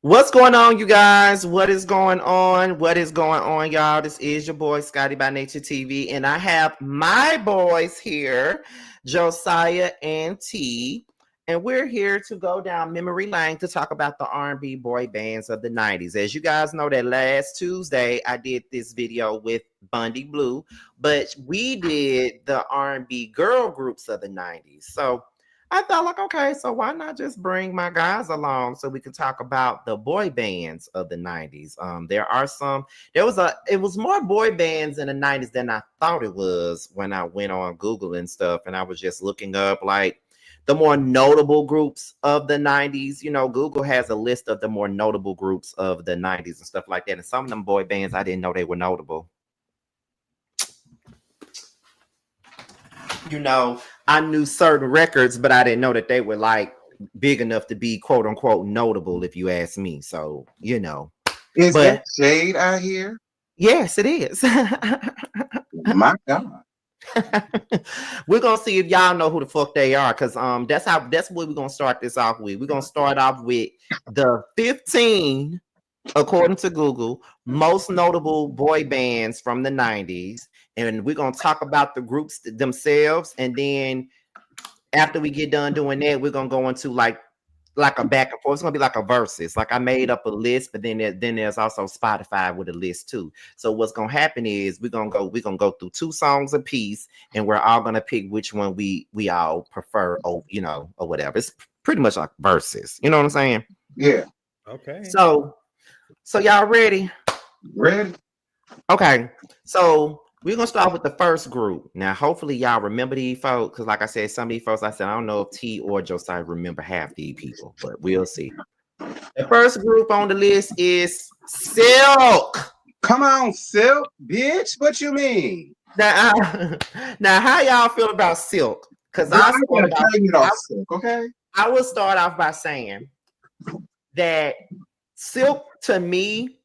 What's going on, you guys? What is going on? What is going on, y'all? This is your boy, Scotty by Nature TV, and I have my boys here, Josiah and T, and we're here to go down memory lane to talk about the R&B boy bands of the 90s. As you guys know, that last Tuesday, I did this video with Bundy Blue, but we did the R&B girl groups of the 90s. So I thought, like, okay, so why not just bring my guys along so we can talk about the boy bands of the 90s? It was more boy bands in the 90s than I thought it was when I went on Google and stuff, and I was just looking up like the more notable groups of the 90s. You know, Google has a list of the more notable groups of the 90s and stuff like that. And some of them boy bands, I didn't know they were notable. You know, I knew certain records, but I didn't know that they were like big enough to be quote unquote notable, if you ask me. So, you know, is that shade out here? Yes, it is. My God. We're gonna see if y'all know who the fuck they are, because that's what we're gonna start this off with. We're gonna start off with the 15, according to Google, most notable boy bands from the 90s. And we're going to talk about the groups themselves. And then after we get done doing that, we're going to go into like a back and forth. It's going to be like a versus. Like I made up a list, but then there's also Spotify with a list too. So what's going to happen is we're going to go through 2 songs a piece, and we're all going to pick which one we all prefer, or, you know, or whatever. It's pretty much like versus. You know what I'm saying? Yeah. Okay. So y'all ready? Ready. Okay. So we're gonna start with the first group. Now, hopefully, y'all remember these folks, because, like I said, some of these folks, I don't know if T or Josiah remember half these people, but we'll see. The first group on the list is Silk. Come on, Silk, bitch. What you mean? Now, how y'all feel about Silk? Because okay. I will start off by saying that Silk, to me,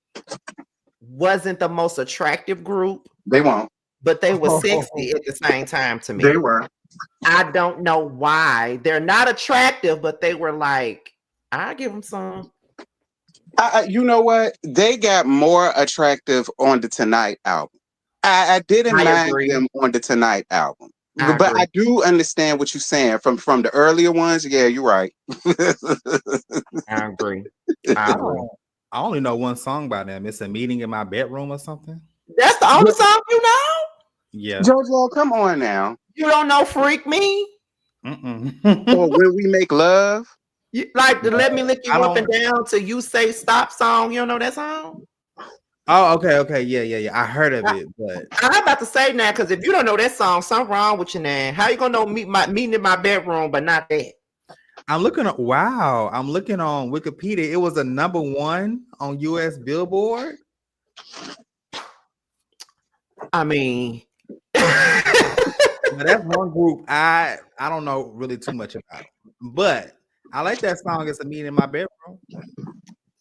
wasn't the most attractive group. They won't. But they were sexy at the same time to me. They were. I don't know why. They're not attractive, but they were like, I give them some. You know what? They got more attractive on the Tonight album. I didn't mind them on the Tonight album. But I do understand what you're saying from the earlier ones. Yeah, you're right. I agree. I only know one song by them. It's A Meeting in My Bedroom or something. That's the only song you know? Yeah. JoJo, come on now. You don't know Freak Me? Or When We Make Love? Like the Let Me Lick You Up and Down to You Say Stop song. You don't know that song? Oh, okay. Yeah. I heard of it, but I'm about to say now, because if you don't know that song, something wrong with you now. How you gonna know Meeting in My Bedroom, but not that? I'm looking on Wikipedia. It was a #1 on US Billboard. I mean, that's one group I don't know really too much about, but I like that song. It's A Meeting in My Bedroom.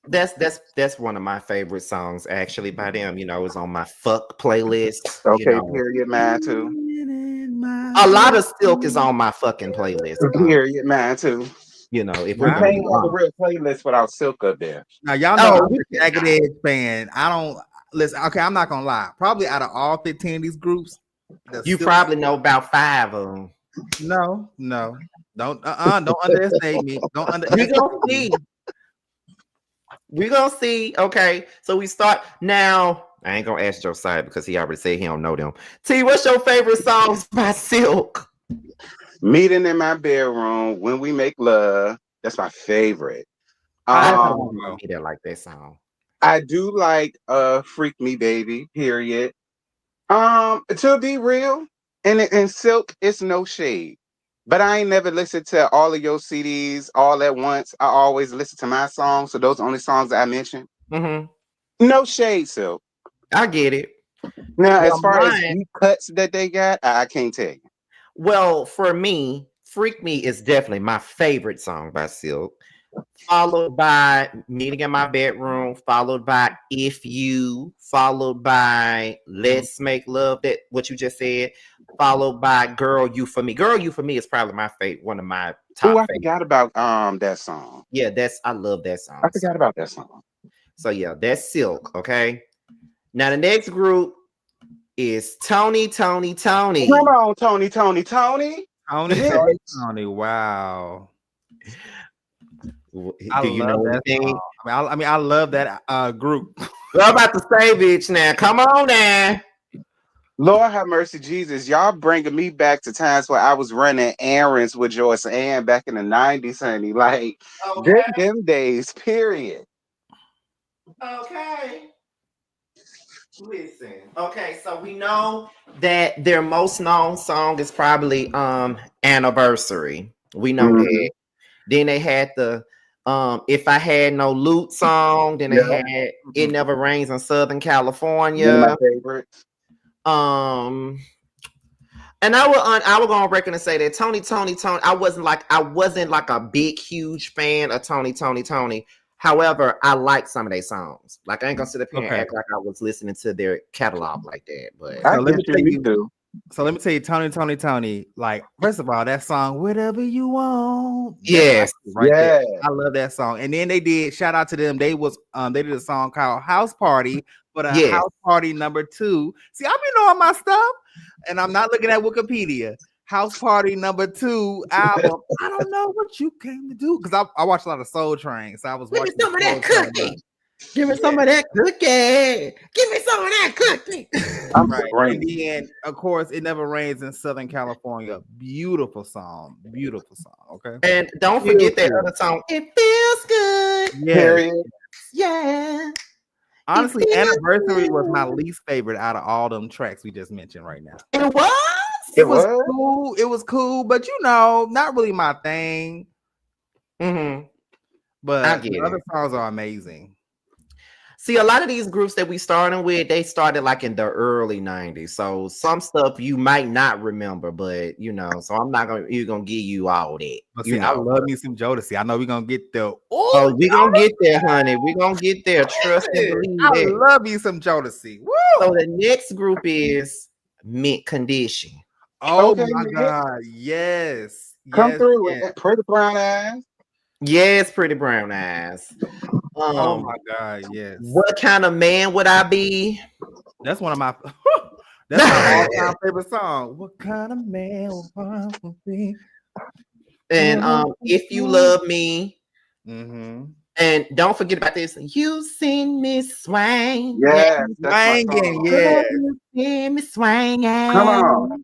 That's one of my favorite songs actually by them. You know, it's on my fuck playlist. Okay, you know. Period, man, too. A lot of Silk is on my fucking playlist. Period, man, too. You know, if we can't have a real playlist without Silk up there. Now y'all know I'm a Jagged Edge fan. I don't listen. Okay, I'm not gonna lie. Probably out of all 15 of these groups, you probably know about 5 of them. No, don't underestimate me. Don't underestimate me. We're gonna see. Okay, so we start now. I ain't gonna ask Josiah because he already said he don't know them. T, what's your favorite songs by Silk? Meeting in My Bedroom, When We Make Love. That's my favorite. I don't like that song. I do like Freak Me Baby, period. To be real, and Silk, it's no shade. But I ain't never listened to all of your CDs all at once. I always listen to my songs. So those are the only songs that I mentioned. Mm-hmm. No shade, Silk. I get it. Now, as far as deep cuts that they got, I can't tell you. Well, for me, Freak Me is definitely my favorite song by Silk, followed by Meeting in My Bedroom, followed by If You, followed by Let's Make Love, that what you just said, followed by Girl You For Me. Girl You For Me is probably my favorite, one of my Oh, Top I favorite. forgot about that song. Yeah, I love that I song. forgot about that song. So yeah, that's Silk. Okay. Now the next group is Tony. Come on, Tony, Tony, Tony. Tony, Hit Tony, it. Tony. Wow. I Do you love know that anything? song. I love that group. Well, I'm about to say, bitch. Now, come on now. Lord have mercy, Jesus. Y'all bringing me back to times where I was running errands with Joyce Ann back in the 90s, honey. Like, Okay. them days, period. Okay. Listen. Okay, so we know that their most known song is probably Anniversary. We know Mhm. that. Then they had the If I Had No Loot song. Then they Yeah, had It Never Rains in Southern one of my California. favorites. Um and I will go on record and say that Tony. I wasn't like a big, huge fan of Tony. However, I like some of their songs. Like I ain't gonna sit up here and Okay. act like I was listening to their catalog like that. But I So let get me you, tell me you. too. So let me tell you, Tony. Like, first of all, that song, Whatever You Want, that's my yes, shit right there. Yeah. I love that song. And then they did, shout out to them. They did a song called House Party, but a yes. House Party #2. See, I be knowing my stuff, and I'm not looking at Wikipedia. House Party #2 album. I don't know what you came to do because I watched a lot of Soul Train, so I was Give me watching the some of Soul that Train. cookie. Give me some of that cookie. Give me some of that cookie. I'm Right. And screaming. then, of course, It Never Rains in Southern California. Beautiful song. Beautiful song. Okay. And don't Feel forget that good. other song. It feels good. Yes. Period. Yeah. It Honestly, feels Anniversary was my good. least favorite out of all them tracks we just mentioned right now. It was? It It was was. cool. It was cool, but not really my thing. Mm-hmm. I But get the other it. songs are amazing. See, a lot of these groups that we starting with, they started like in the early 90s. So some stuff you might not remember, but so I'm not gonna give you all that. But see, I love me some Jodeci. I know we're gonna get the Oh, we gonna get there, honey. We gonna get there. Trust and believe I that. love me some Jodeci. So Woo! the next group is Mint Condition. Oh Okay, my man. god, yes, Come yes, through with yes. that pretty brown eyes. Yes, Pretty Brown Eyes. Oh my god, yes. What kind of man would I be? That's one of my that's my all-time favorite song. What kind of man will I be? And If You Love Me. Mm-hmm. And don't forget about this. You seen me swing. Yes, that's my Swanging, song. yeah. You seen me swinging. Come on.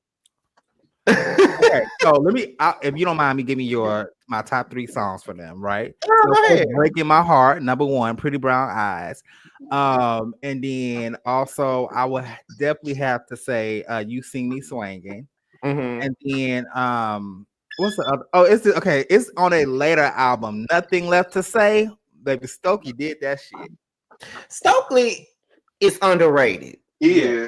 Okay, so if you don't mind me giving you my top 3 songs for them, right? Oh, So, of go course, ahead. Breaking My Heart, #1, Pretty Brown Eyes. And then also I would definitely have to say You Sing Me Swanging. Mm-hmm. And then what's the other? Oh, it's on a later album, Nothing Left to Say. Baby Stokey did that shit. Stokely is underrated. Yeah.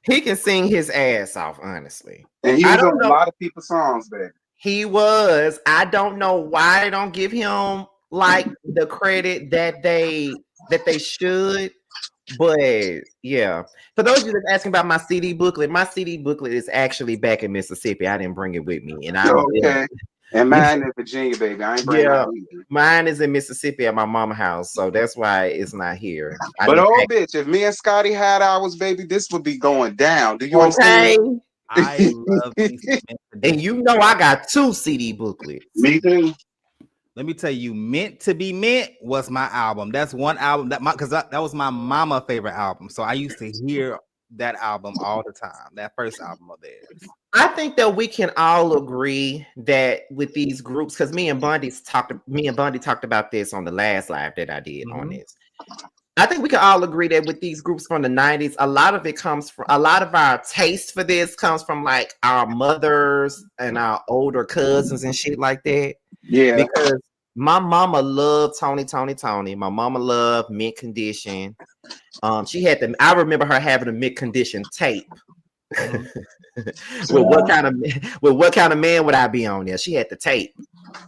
He can sing his ass off, honestly. And he I was on don't a know. lot of people's songs back. He was. I don't know why they don't give him like the credit that they should. But yeah, for those of you that's asking about my CD booklet, is actually back in Mississippi. I didn't bring it with me, and I don't. Okay. And mine in Virginia, baby. I ain't bringing Yeah, mine either. mine is in Mississippi at my mama's house, so that's why it's not here. I But didn't oh, pack. bitch, if me and Scotty had ours, baby, this would be going down. Do you Okay, understand? I love me some Mint and Condition. I got 2 CD booklets. Me too. Let me tell you, Meant to Be Meant was my album. That's one album that was my mama favorite album. So I used to hear that album all the time. That first album of theirs. I think that we can all agree that with these groups, because me and Bundy talked about this on the last live that I did on this. I think we can all agree that with these groups from the 90s, a lot of our taste for this comes from like our mothers and our older cousins and shit like that. Yeah. Because my mama loved Tony. My mama loved Mint Condition. I remember her having a Mint Condition tape. with what kind of man would I be on there? She had the tape.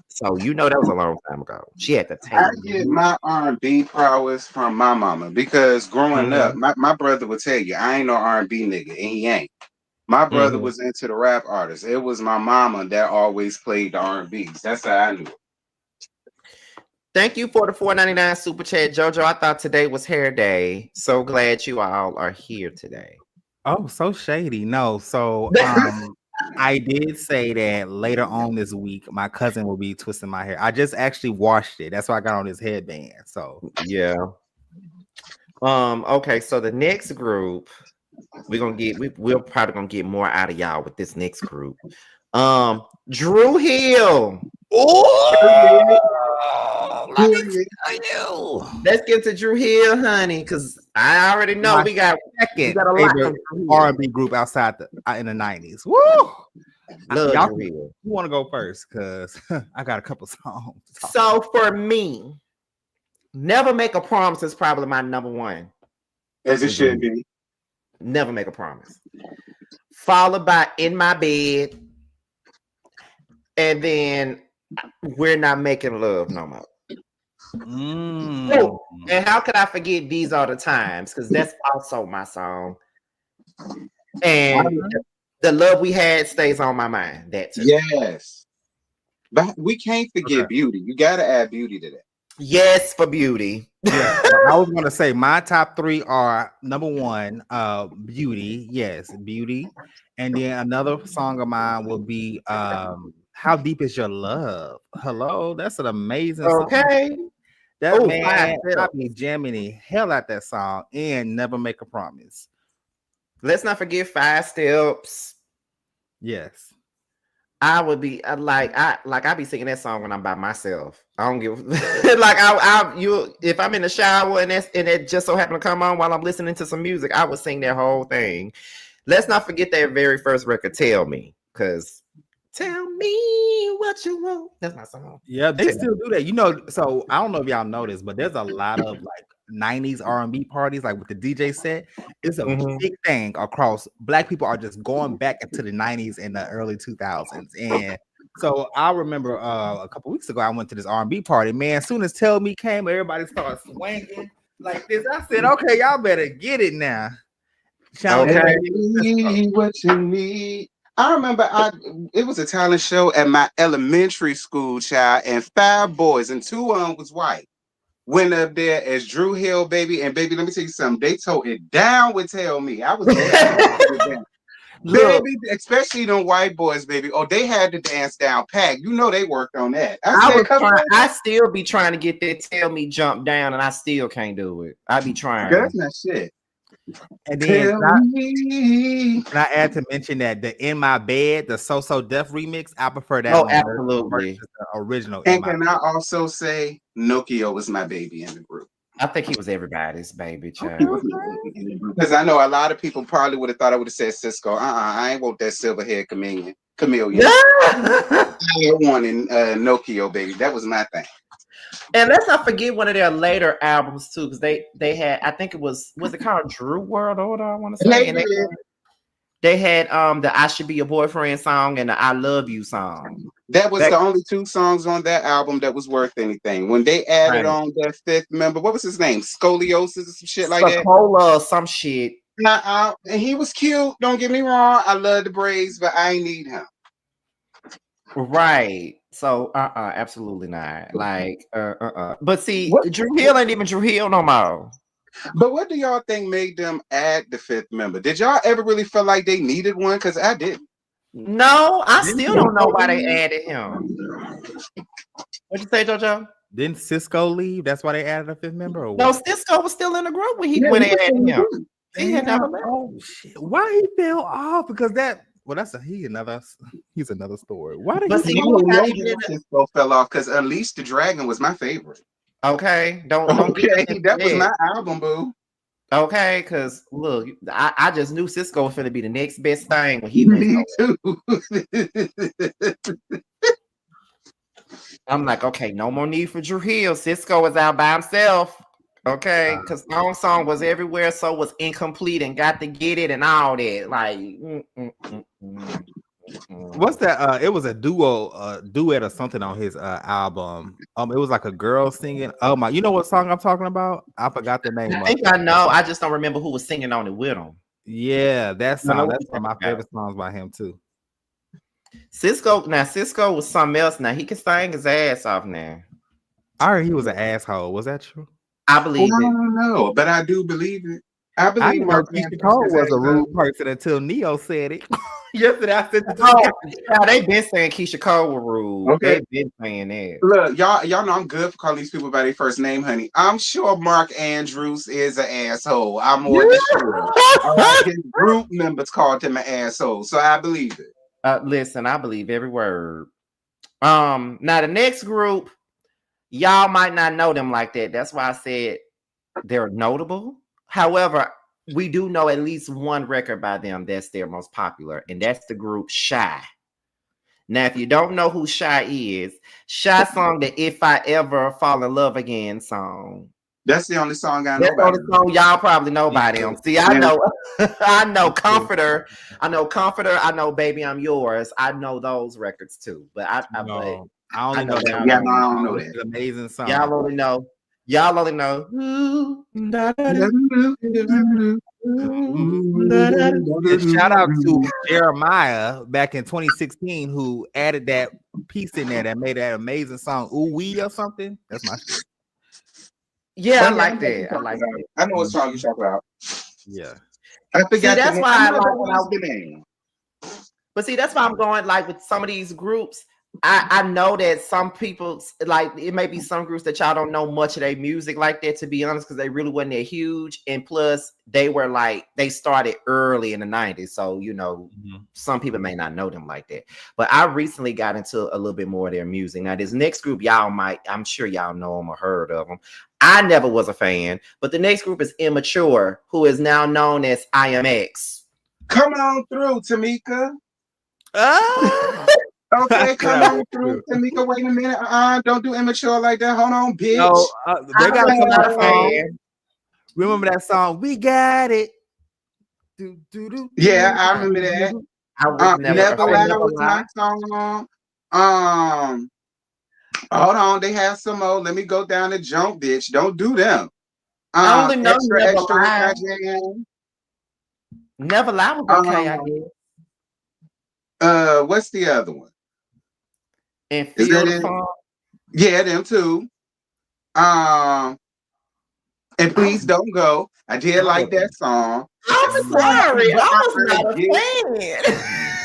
So that was a long time ago. She had the tape. I get my R&B prowess from my mama because growing up, my brother would tell you, I ain't no R&B nigga, and he ain't. My brother Mhm. was into the rap artists. It was my mama that always played the R&Bs. That's how I knew. Thank you for the $4.99 super chat, JoJo. I thought today was hair day. So glad you all are here today. Oh, so shady. No, so I did say that later on this week, my cousin will be twisting my hair. I just actually washed it. That's why I got on this headband. So Yeah. Okay, so the next group we're probably gonna get more out of y'all with this next group. Drew Hill. Period. let me Period. tell you. Let's get to Drew Hill, honey, because I already know My we got second a lot favorite from Drew Hill. R&B group outside in the 90s. Woo! Love Y'all, Drew Hill. you want to go first? Because I got a couple songs. So for me, Never Make a Promise is probably my number one. As it should be. Never Make a Promise. Followed by In My Bed. And then We're Not Making Love No More. Oh, and how could I forget These Are the Times? Because that's also my song. And The Love We Had stays on my mind. That too. Yes. But we can't forget Beauty. You got to add Beauty to that. Yes, for Beauty. Yeah, I was gonna say my top three are number one, Beauty. Yes, Beauty, and then another song of mine will be How Deep Is Your Love? Hello, that's an amazing song. Okay. That man, I be jamming the hell out that song, and Never Make a Promise. Let's not forget 5 Steps. Yes. I would be I be singing that song when I'm by myself. I don't give if I'm in the shower and it just so happened to come on while I'm listening to some music, I would sing that whole thing. Let's not forget that very first record, Tell Me, because tell me what you want. That's my song. Yeah, they still do that. You know, so I don't know if y'all noticed, but there's a lot of like 90s R&B parties, like with the DJ set. It's a big thing across. Black people are just going back into the 90s and the early 2000s. And so I remember a couple weeks ago, I went to this R&B party. Man, as soon as Tell Me came, everybody started swinging like this. I said, okay, y'all better get it now. Okay. What you need. I remember it was a talent show at my elementary school, child, and 5 boys and 2 of them was white. Went up there as Drew Hill, baby, and baby, let me tell you something. They tore it down with Tell Me. I was there. Baby, especially them white boys, baby. Oh, they had the dance down packed. You know they worked on that. I still be trying to get that Tell Me jump down, and I still can't do it. I be trying. That's not shit. And then can I add to mention that the In My Bed, the So Def remix, I prefer that one. Absolutely. The original. And can I also say Nokio was my baby in the group? I think he was everybody's baby child. Because I know a lot of people probably would have thought I would have said Cisco. I ain't want that silver haired chameleon. I wanted Nokio, baby. That was my thing. And let's not forget one of their later albums too, because they had, I think it was it called Drew World Order, I want to say. And they had the I Should Be Your Boyfriend song and the I Love You song. That was the only 2 songs on that album that was worth anything. When they added on that 5th member, what was his name? Scoliosis or some shit like that? Cola, some shit. And he was cute. Don't get me wrong. I love the braids, but I ain't need him. Right. So absolutely not. Like But see, Drew Hill ain't even Drew Hill no more. But what do y'all think made them add the 5th member? Did y'all ever really feel like they needed one? Because I didn't. No, I still don't know why they added him. What'd you say, JoJo? Didn't Cisco leave? That's why they added a 5th member? Or no, Cisco was still in the group when they added him. He had never left. Oh shit! Why he fell off? Because he's another story. Why did Cisco fell off? Because Unleash the Dragon was my favorite. Okay, don't that was my album, boo. Okay, because look, I just knew Cisco was gonna be the next best thing when he Me too. I'm like, okay, no more need for Drew Hill. Cisco is out by himself. Okay, because song was everywhere, so was Incomplete and Got to Get It and all that. Like, what's that? It was a duet or something on his album. It was like a girl singing. Oh my, you know what song I'm talking about? I forgot the name. I think I know. I just don't remember who was singing on it with him. Yeah, that I know song. what That's you're one of my talking about. favorite songs by him too. Cisco was something else. Now he can sing his ass off now. I heard he was an asshole. Was that true? I Well, believe I it. don't know, but I do believe it. I I believe didn't know Mark Keisha Andrews Cole is was a a rude person until Neo said it. Yesterday I sent it to Oh, Scott. yeah, they been saying Keisha Cole was rude. okay. They've been saying that. Look, y'all know I'm good for calling these people by their first name, honey. I'm sure Mark Andrews is an asshole. I'm more than sure. All right, his group members called him an asshole, so I believe it. Listen, I believe every word. Now the next group, y'all might not know them like that. That's why I said they're notable. However, we do know at least one record by them that's their most popular, and that's the group Shai. Now, if you don't know who Shai is, Shai song the If I Ever Fall in Love Again song. That's the only song I know That's the about only him. song y'all probably know by them. See, I And know, I know Me too. Comforter, I know Baby I'm Yours. I know those records too. But but No, I I only know know that y'all yeah, know no, one I these don't song. know songs. It's an amazing Y'all song. only know. Y'all only know. Ooh, da, da, da, ooh, da, da, da. And shout out to Jeremiah back in 2016 who added that piece in there that made that amazing song Ooh Wee or something. That's my shit. Yeah, Oh I yeah, I know like what you're that. I talking like about. that. I know what song you're talking about. Yeah. I See, forgot the that's name. why I I know I like don't when I use the name. But see, that's why I'm going like with some of these groups. I know that some people like it may be some groups that y'all don't know much of their music like that, to be honest, because they really wasn't that huge. And plus, they were like they started early in the 90s. So, some people may not know them like that. But I recently got into a little bit more of their music. Now, this next group, I'm sure y'all know them or heard of them. I never was a fan, but the next group is Immature, who is now known as IMX. Come on through, Tamika. Ah! Okay, come Yeah, on through, Tamika. Wait a minute. Don't do immature like that. Hold on, bitch. no, they I got a was not a song. fan. Remember that song? We got it. Do, do, do, Yeah, do, I do, remember do, that. do. I was never a Never fan. Lie Never was my lie. song. Um, Hold on, they have some more. Let me go down the jump, bitch. Don't do them. I only know Extra, never extra was lie. my jam. Never lie was okay, I Um, guess. what's the other one? And Is feel that the it? fun. Yeah, them too. Um, and I was, please don't go. I did I like was, that song. I'm sorry. But I was I not a get fan.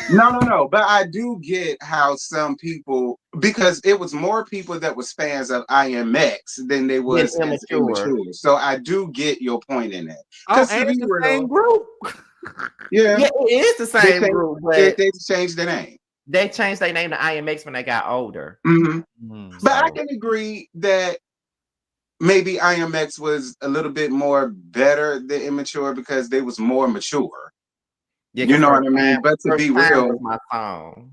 no. But I do get how some people, because it was more people that was fans of IMX than they Then was as immature. immature. So I do get your point in that. Oh, Because and to be it's the same real, group. yeah, Yeah, it is the they same changed, group, but they changed the name. they changed their name to IMX when they got older. Hmm. But I So can agree that maybe IMX was a little bit more better than immature because they was more mature. yeah, You because know what I mean? But to first be time was real, my song.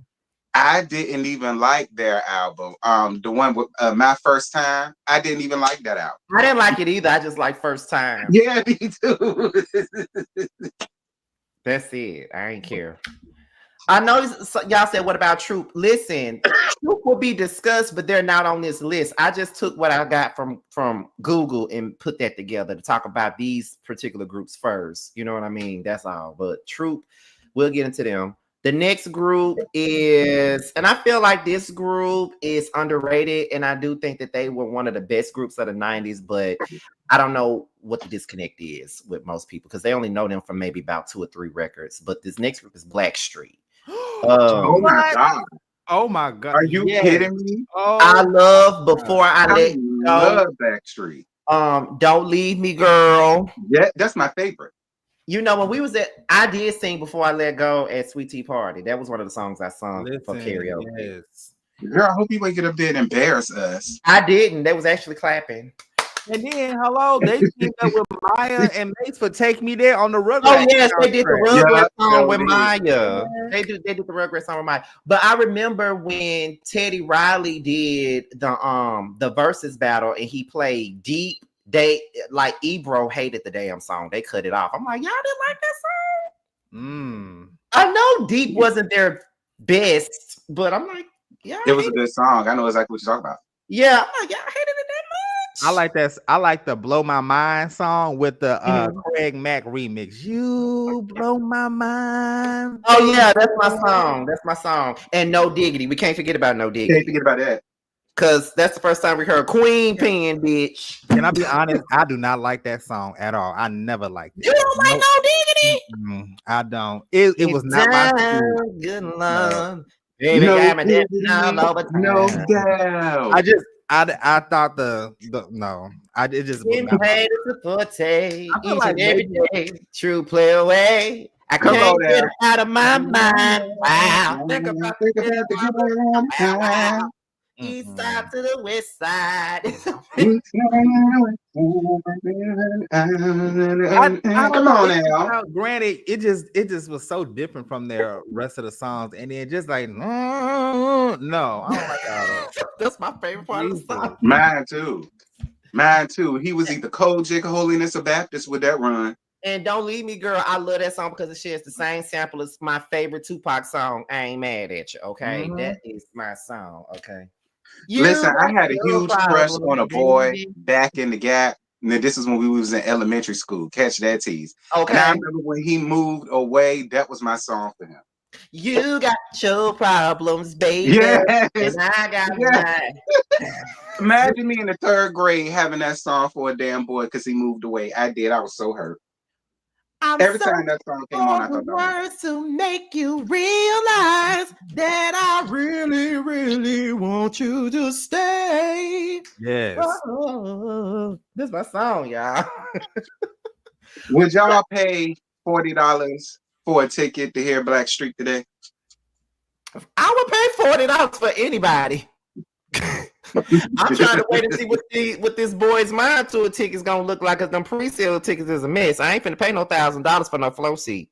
I didn't even like their album. The one with My First Time. I didn't even like that album. I didn't like it either. I just like first time. Yeah, me too. That's it. I ain't care. I know y'all said, what about Troop? Listen, Troop will be discussed, but they're not on this list. I just took what I got from Google and put that together to talk about these particular groups first. You know what I mean? That's all. But Troop, we'll get into them. The next group is, and I feel like this group is underrated, and I do think that they were one of the best groups of the 90s, but I don't know what the disconnect is with most people because they only know them from maybe about 2 or 3 records. But this next group is Blackstreet. Oh my What? God. Oh my God. Are you Yes. kidding me? I Oh, love Before I I Let Go. love Backstreet. Don't Leave Me, Girl. Yeah, that's my favorite. When we was I did sing Before I Let Go at Sweet Tea Party. That was one of the songs I sung for listen. karaoke. Yes. Girl, I hope you ain't get up there and embarrass us. I didn't. They was actually clapping. And then, hello, they teamed up with Maya and Mace for Take Me There on the Oh Rugrats yes, they did the soundtrack. Yeah, Rugrats song sure with did. Maya. They did the Rugrats song with Maya. But I remember when Teddy Riley did the versus battle and he played Deep. They like Ebro hated the damn song. They cut it off. I'm like, y'all didn't like that song? I know Deep wasn't their best, but I'm like, y'all It was a hated it. good song. I know exactly what you're talking about. Yeah, I'm like, y'all hated it that I like that. I like the "Blow My Mind" song with the Mhm. Craig Mack remix. You blow my mind. Oh yeah, that's my song. That's my song. And No Diggity. We can't forget about No Can't Diggity. forget about that. Cause that's the first time we heard Queen Pen, bitch. Can I be honest? I do not like that song at all. I never liked it. You don't like Nope. No Diggity? I don't. It was not my speed. Good No. love. Baby No got me dead diggity, all over no town. doubt. I thought the no. It just was Getting not. paid is a forte I feel each like and every maybe day. True play away. I Come can't on get now. out of my mind. Wow. Think about Think the about the girl. Wow, wow. good East side to the west side. I don't Come know. on now. Granted, it just was so different from their rest of the songs, and then just like no, I don't like all that. That's my favorite part of the Jesus. song. Mine too. Mine too. He was either Kojic, Holiness, or Baptist with that run. And Don't Leave Me, Girl. I love that song because it shares the same sample as my favorite Tupac song. I Ain't Mad at You. Okay, that is my song. Okay. Listen, I had a You huge crush on a boy baby. back in the Gap. Now, this is when we was in elementary school. Catch that tease. Okay. And I remember when he moved away, that was my song for him. You got your problems, baby. Yes. And I got Yes. mine. Imagine me in the 3rd grade having that song for a damn boy because he moved away. I did. I was so hurt. Every time that song came on, I thought that was words to make you realize that I really, really want you to stay. Yes. Oh, this is my song, y'all. Would y'all pay $40 for a ticket to hear Black Street today? I would pay $40 for anybody. I'm trying to wait and see what this boy's mind to a ticket's gonna look like, because them pre-sale tickets is a mess. I ain't finna pay no $1,000 for no flow seat.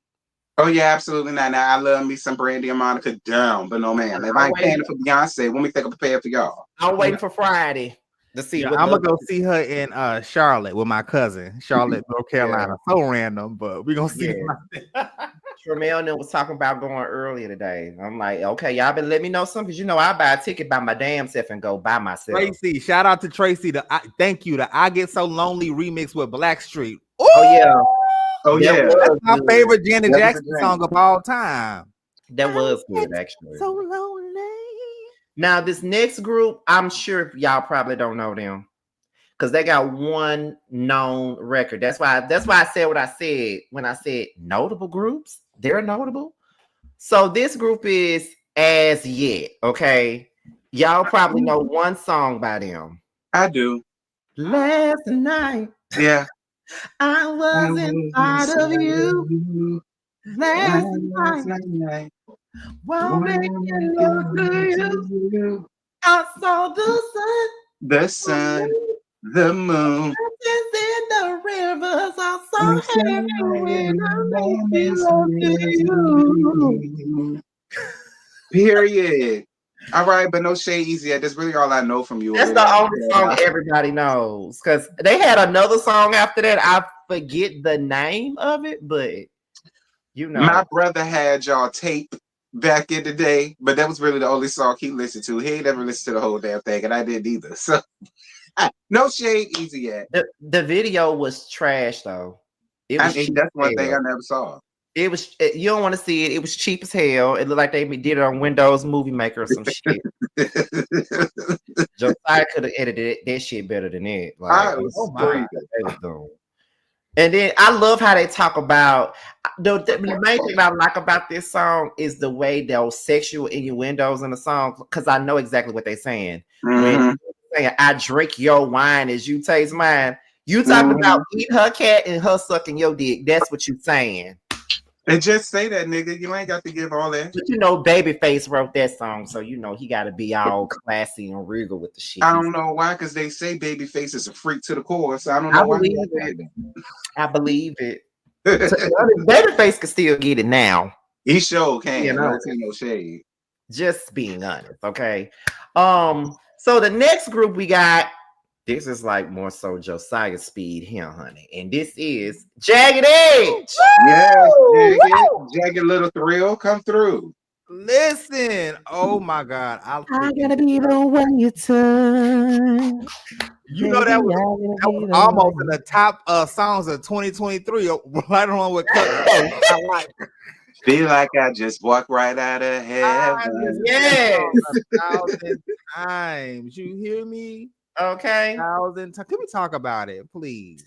Oh yeah, absolutely not. Now I love me some Brandy and Monica down, but no man. If I ain't paying for Beyonce, when we think I'm paying for y'all. I'm waiting for Friday to see what I'm gonna go see her in Charlotte with my cousin, Charlotte, North Carolina. So random, but we're gonna see. Tremel and them was talking about going earlier today. I'm like, okay, y'all better let me know something, because I buy a ticket by my damn self and go by myself. Tracy, shout out to Tracy. Thank you. The I Get So Lonely remix with Blackstreet. Ooh! Oh yeah. Oh yeah. That's my favorite Janet Jackson song of all time. That was good, actually. So lonely. Now, this next group, I'm sure y'all probably don't know them, because they got one known record. That's why I said what I said when I said notable groups. They're notable. So this group is As Yet. Okay, y'all probably know one song by them. I do. Last night, yeah, I was inside of you. Last night, while making love to you, I saw the sun, the moon. in the rivers, I saw heaven when I made love to you. Period. All right, but no shade easy. That's really all I know from you. That's the only song everybody knows, because they had another song after that. I forget the name of it, but my brother had y'all tape back in the day, but that was really the only song he listened to. He ain't never listened to the whole damn thing, and I didn't either. So no shade easy yet. The video was trash though. That's one thing I never saw. It was, you don't want to see it. It was cheap as hell. It looked like they did it on Windows Movie Maker or some shit. Josiah could have edited that shit better than it. Like, and then I love how they talk about the main thing I like about this song is the way those sexual innuendos in the song, because I know exactly what they're saying. When saying, I drink your wine as you taste mine, you talking about eat her cat and her sucking your dick. That's what you saying. And just say that, nigga. You ain't got to give all that. But Babyface wrote that song, so he got to be all classy and regal with the shit. I don't know why, because they say Babyface is a freak to the core, so I don't know why. I believe it. Babyface can still get it now. He sure can. No shade. Just being honest, okay. So the next group we got. This is like more so Josiah speed here, honey. And this is Jagged Edge. Yes, Jagged Little Thrill, come through. Listen, oh my God, I I freaking gotta be the one you turn. you know Baby, that I was gotta that be was the almost in one. the top songs of 2023, right along with Cut Close. I like. Feel like I just walked right out of I listen heaven. to that Yes. song 1,000 times. You hear me? Okay. 1,000 times. Can we talk about it, please?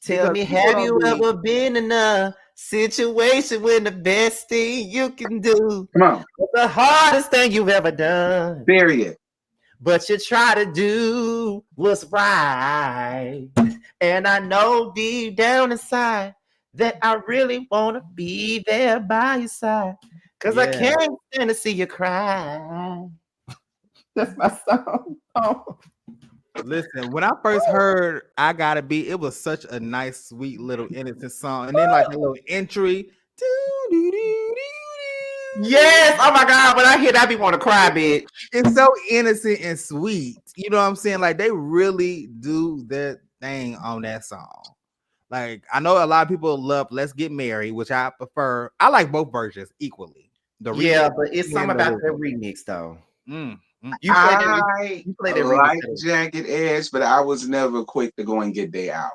Tell Because me, people have don't you be. ever been in a situation when the best thing you can do Come on. was the hardest thing you've ever done, Period. but you try to do what's right? And I know deep down inside that I really want to be there by your side, because I Yeah. can't stand to see you cry. That's my song. Oh. Listen, when I first heard I Gotta Be, it was such a nice, sweet little innocent song. And then like a little entry. Yes. Oh my God. When I hear that, I be want to cry, bitch. It's so innocent and sweet. You know what I'm saying? Like they really do their thing on that song. Like I know a lot of people love Let's Get Married, which I prefer. I like both versions equally. The Yeah, remix but it's and something the about that original. remix though. Mm, mm, You mm. play that. I You play that remix. like Too. Jagged Edge, but I was never quick to go and get they out.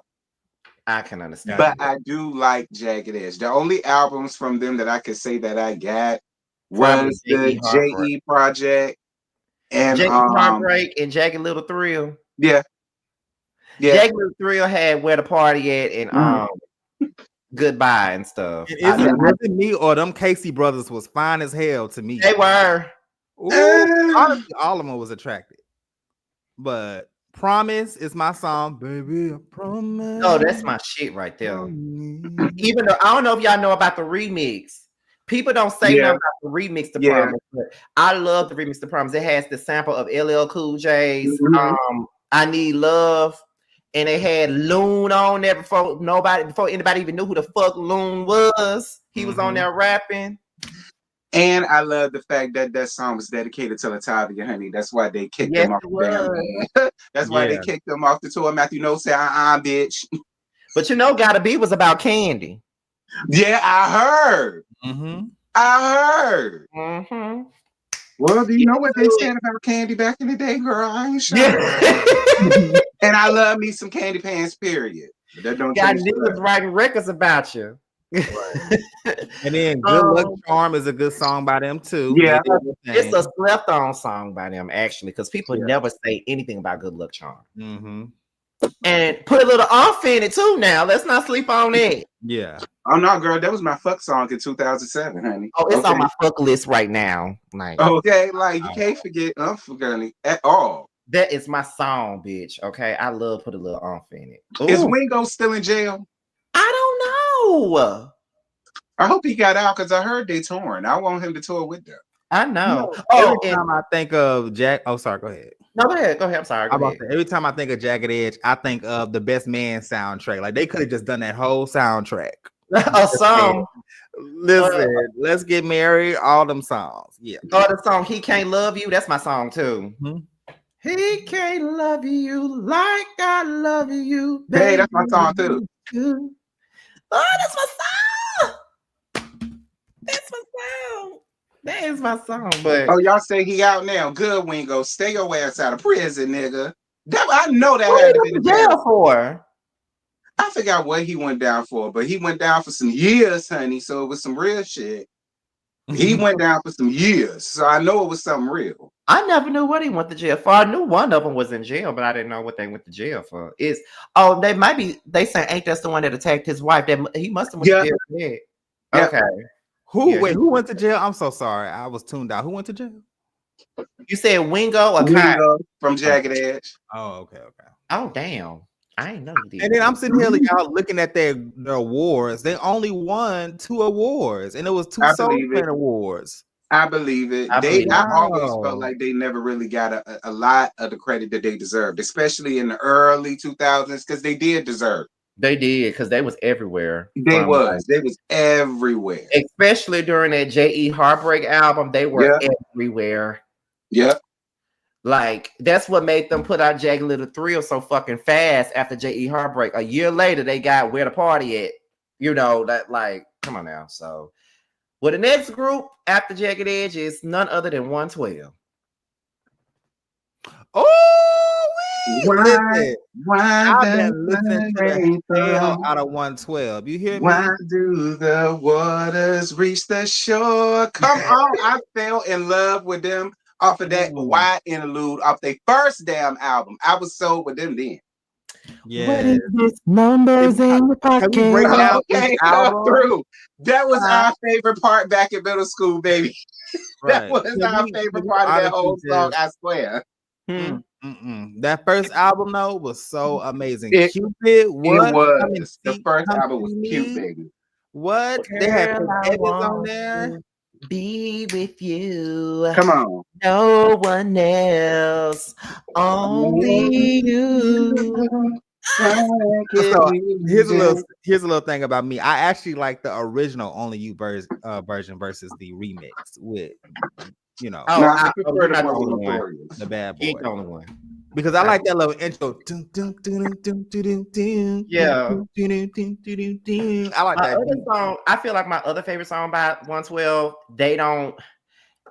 I can understand. But Gotcha. I do like Jagged Edge. The only albums from them that I could say that I got Probably was the J.E. Heartbreak. JE Project and J.E. Heartbreak and Jagged Little Thrill. yeah, yeah. Jagged Little Thrill had Where the Party At and Mhm. Goodbye and stuff. And was it me or them Casey brothers was fine as hell to me? They were. Ooh, Uh, honestly, all of them was attractive. But Promise is my song, baby. I promise. Oh, that's my shit right there. promise. Even though I don't know if y'all know about the remix. People don't say Yeah. nothing about the remix to Yeah. Promise, but I love the remix to Promise. It has the sample of LL Cool J's Mhm. I Need Love. And they had Loon on there before anybody even knew who the fuck Loon was. He was on there rapping. And I love the fact that that song was dedicated to Latavia, honey. That's why they kicked Yes, him off it the damn was. band. That's why they Yeah. kicked him off the tour. Matthew No said, bitch. But you know, Gotta Be was about Candy. Yeah, I heard. Mm-hmm. I heard. Mm-hmm. Well, do you know what they do said about Candy back in the day, girl? I ain't sure. Yeah. And I love me some Candy Pants, period. But that don't Got change the niggas fact. writing records about you. Right. And then Good Luck Charm is a good song by them too. Yeah. It's a slept on song by them, actually, because people Yeah. never say anything about Good Luck Charm. Mm-hmm. And put a little off in it too now. Let's not sleep on it. Yeah. Oh, no, girl. That was my fuck song in 2007, honey. Oh, it's okay. on my fuck list right now. Like, Okay, like you can't forget Unforgiven at all. that is my song, bitch. Okay. I love put a little off in it. Is Ooh, Wingo still in jail? I don't know. I hope he got out because I heard they torn. I want him to tour with them. I know. Every Oh, and time I think of Jack, oh sorry, go ahead. no, go ahead. Go ahead. I'm sorry. Go ahead. Every time I think of Jagged Edge, I think of the Best Man soundtrack. Like they could have just done that whole soundtrack. A song. Listen, Let's Get Married, all them songs. Yeah. Oh, the song He Can't Love You. That's my song too. Mhm. He can't love you like I love you. Hey, that's my song too. Oh, that's my song. That's my song. That is my song. But Oh, y'all say he out now. Good, Wingo. Stay your ass out of prison, nigga. I know that what had are to you be in the jail best. for? I forgot what he went down for, but he went down for some years, honey. So it was some real shit. He went down for some years. So I know it was something real. I never knew what he went to jail for. I knew one of them was in jail, but I didn't know what they went to jail for. They might be. They say ain't that's the one that attacked his wife? That he must have went to jail for that. Yeah. Okay. Who went to jail? I'm so sorry. I was tuned out. Who went to jail? You said Wingo or Kyle? Wingo from Jagged Edge. Oh, okay. Oh, damn. I ain't know you did. And then I'm sitting here, like, y'all looking at their awards. They only won 2 awards, and it was 2 Soul Train awards. I believe it. I always felt like they never really got a lot of the credit that they deserved, especially in the early 2000s, because they did deserve. They did, because they was everywhere. They was everywhere. Especially during that J.E. Heartbreak album, they were everywhere. Yep. Like, that's what made them put out Jagged Little Thrill so fucking fast after J.E. Heartbreak. A year later, they got Where the Party At. You know, that, like, come on now. So, Well, the next group after Jagged Edge is none other than 112. Oh, Why, listen. why I've does been listening the to the rain hell fall? out of 112. You hear Why me? do the waters reach the shore? Come on, I fell in love with them off of that Mm, wide interlude off their first damn album. I was sold with them then. What yeah. is this? Numbers in your Can we break pocket. down each Okay, come album? through. That was our favorite part back in middle school, baby. That Right. was our Can favorite we part of that honestly whole song, just I swear. Hmm. that first album though was so amazing. It Cupid, it what? Come and was. The see, first come album was see cute, me. baby. What? They had Girl, Pink I Edges on want there. to be with you. Come on. No one else. Only you. So Music. here's a little thing about me. I actually like the original Only You version versus the remix with No, Oh, I prefer you're the not the one with only one. Notorious. the bad You ain't boy. the only one. Because I I- like that little intro. Dun, dun, dun, dun, dun, dun, dun, dun, Yeah. dun, dun, dun, dun, dun, dun. I like My that other beat. song, I feel like my other favorite song by 112,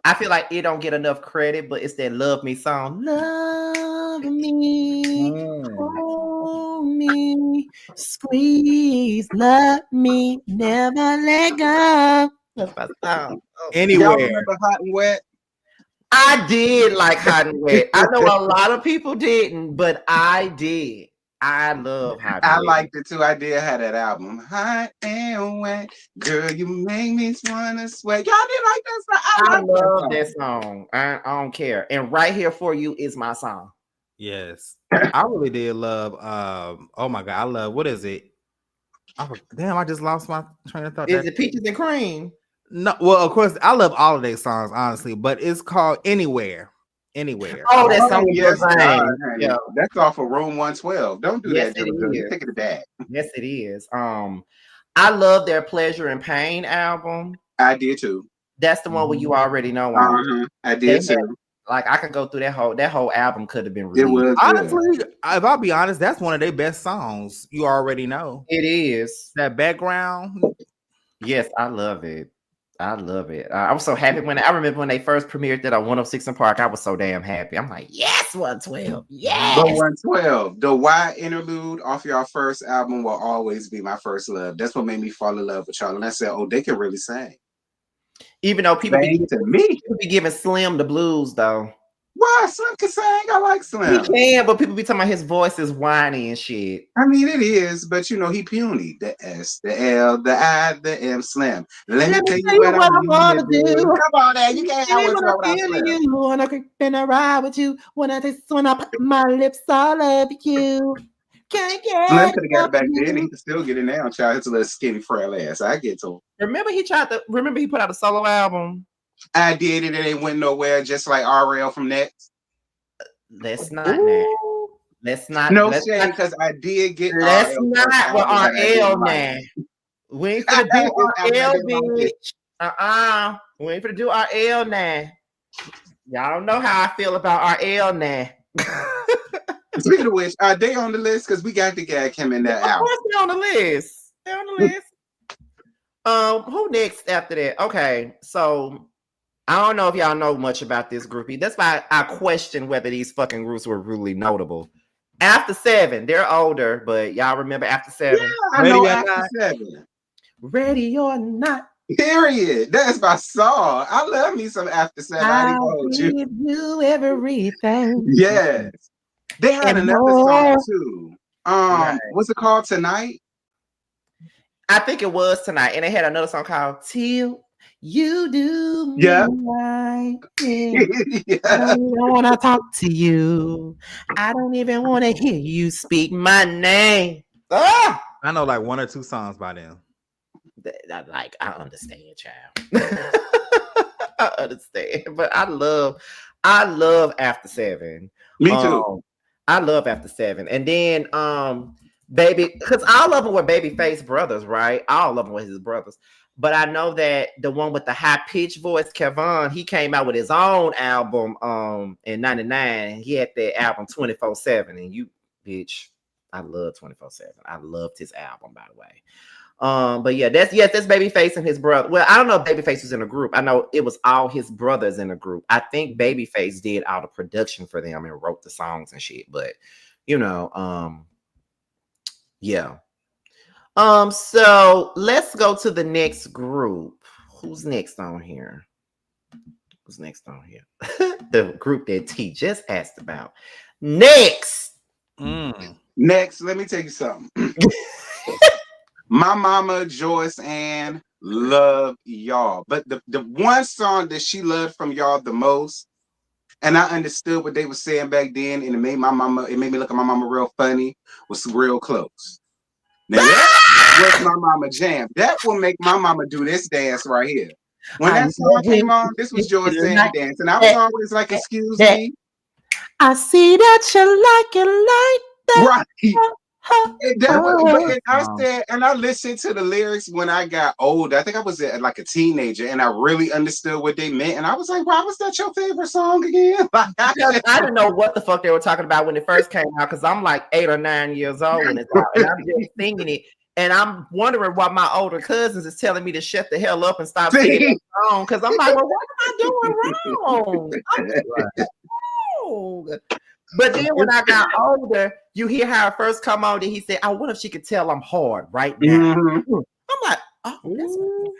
I feel like it don't get enough credit, but it's that Love Me song. Love me, Mm. hold me, squeeze, love me, never let go. That's my song. Oh. Y'all Anywhere. remember Hot and Wet? I did like Hot and Wet. I know a lot of people didn't, but I did. I love Hot and I Wet. liked it too. I did have that album. Hot and Wet. Girl, you make me wanna sweat. Y'all did like that song? I I like that love song. that song. I don't care. And Right Here For You is my song. Yes. I really did love oh my god, I love what is it? Damn, I just lost my train of thought. Is it Peaches and Cream? No, well, of course, I love all of their songs, honestly, but it's called Anywhere. Anywhere. Oh, that song Oh, with yes, Lil God, Zane. honey. Yeah. That's off of Room 112. Don't do Yes, that, it JoJo. You is. take it back. Yes, it is. I love their Pleasure and Pain album. I did too. That's the one where you already know on. I They did had too. like I could go through that whole album could have been It released. was good. Honestly, if I'll be honest, that's one of their best songs. You already know. It is. That background. Yes, I love it. I love it. I was so happy when I remember when they first premiered that on 106 and Park. I was so damn happy. I'm like, yes, 112. But Yes. 112, the Y interlude off your first album will always be my first love. That's what made me fall in love with y'all. And I said, oh, they can really sing. Even though Sing to me. people be giving Slim the blues though. Why? Slim can sing. I like He Slim. can, but people be talking about his voice is whiny and shit. I mean, it is, but you know, he puny. The S, the L, the I, the M, Slim. Let me tell you what I want wanna to do. do. Come on, man. You can't have And what's when I wrong without feel Slim. you, when I creep in a ride with you, when I put my lips all over you, can't Slim get could have got enough it back of then. He you. could still get it now. Child, his little skinny, frail ass. I get to him. Remember he put out a solo album? I did it. It ain't went nowhere, just like RL from Next. Let's not now. Ooh. Let's not. No Let's shade, not. because I did get Let's RL first not with album, but I RL didn't like now. it. We ain't I finna do had his album, I RL, didn't like it. bitch. We ain't finna do RL now. Y'all don't know how I feel about RL now. Speaking of which, are they on the list? Because we got to gag him in that Of album. course they're on the list. They're on the list. Who next after that? Okay, so I don't know if y'all know much about this groupie. That's why I question whether these fucking groups were really notable. After 7, they're older, but y'all remember After 7? I Ready know or after not? 7. Ready or not, Period. That's my song. I love me some after 7. I didn't I'll hold you. give you everything Yes. They had and another song more. too. Right. What's it called? Tonight? I think it was Tonight, and they had another song called Till You Do Me Yeah. Right. Yeah. I Yeah. don't even want to talk to you. I don't even want to hear you speak my name. Ah! I know like one or two songs by them. I understand, child. I understand, but I love After 7. Me too. I love After 7, and then baby, because all of them were Babyface brothers, right? All of them were his brothers. But I know that the one with the high pitched voice, Kevon, he came out with his own album in '99. He had the album 24/7, and you bitch, I love 24/7. I loved his album, by the way. But yeah, that's Babyface and his brother. Well, I don't know if Babyface was in a group. I know it was all his brothers in a group. I think Babyface did all the production for them and wrote the songs and shit. But you know, yeah. So let's go to the next group. Who's next on here? Who's next on here? The group that T just asked about. Next. Next, let me tell you something. My mama, Joyce Ann, loved y'all. But the one song that she loved from y'all the most, and I understood what they were saying back then, and it made me look at my mama real funny, was Real Close. Now that was my mama jam. That will make my mama do this dance right here. When that song came on, this was Joyce Ann dance, and I was always like, excuse me. I see that you like it like that. Right. And I listened to the lyrics when I got older. I think I was like a teenager, and I really understood what they meant. And I was like, "Why was that your favorite song again?" I didn't know what the fuck they were talking about when it first came out because I'm like 8 or 9 years old when it's out, and I'm just singing it, and I'm wondering why my older cousins is telling me to shut the hell up and stop singing that song because I'm like, "Well, what am I doing wrong?" I'm just wrong. But then when I got older, you hear how it first come on, and he said, "I wonder if she could tell I'm hard right now." I'm like, "Oh,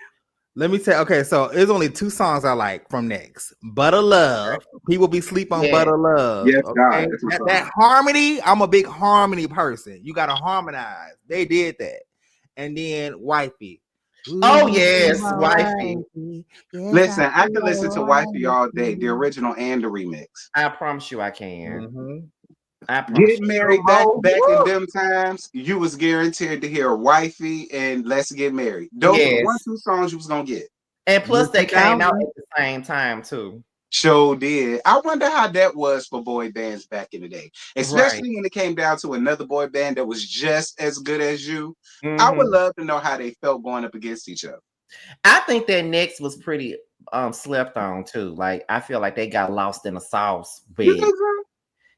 let me tell." Okay, so there's only 2 songs I like from Next. Butter Love. People be sleep on Butter Love. Yes, okay? God. That harmony. I'm a big harmony person. You gotta harmonize. They did that. And then Wifey. Oh yes, Wifey. Yes, listen, I can listen to Wifey all day, the original and the remix. I promise you I can. Mm-hmm. I promise Get married back in them times, you was guaranteed to hear Wifey and Let's Get Married. Those were the 1-2 songs you was gonna get. And plus they came out at the same time too. Sure did. I wonder how that was for boy bands back in the day, especially when it came down to another boy band that was just as good as you. I would love to know how they felt going up against each other. I think that Next was pretty slept on too. Like I feel like they got lost in the sauce with.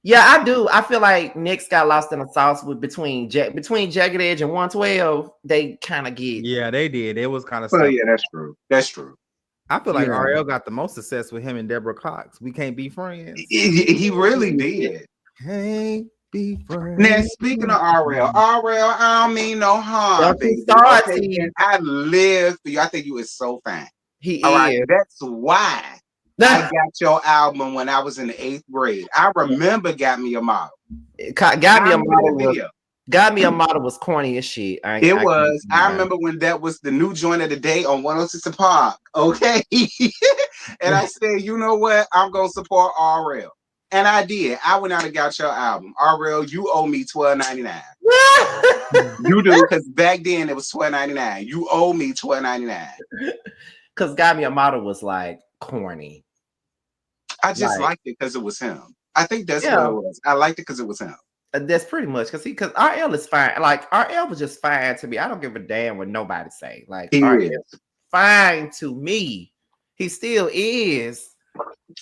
Yeah, I do. I feel like Next got lost in the sauce with between Jagged Edge and 112. They kind of get. Yeah, they did. It was kind of. Oh yeah, that's true. That's true. I feel like RL got the most success with him and Deborah Cox. We can't be friends. He really did. Can't be friends. Now speaking of RL, I don't mean no harm, baby. Okay, I live for you. I think you is so fine. He is. Right, that's why I got your album when I was in the 8th grade. I remember Got Me a Model. Got Me a Model was corny as shit. I remember when that was the new joint of the day on 106 Park. Okay. And I said, you know what? I'm gonna support RL. And I did. I went out and got your album. RL, you owe me $12.99. You do, because back then it was $12.99. You owe me $12.99. Because Got Me a Model was like corny. I just liked it because it was him. I think that's what it was. I liked it because it was him. That's pretty much because RL is fine. Like RL was just fine to me. I don't give a damn what nobody say. Like RL is fine to me. He still is.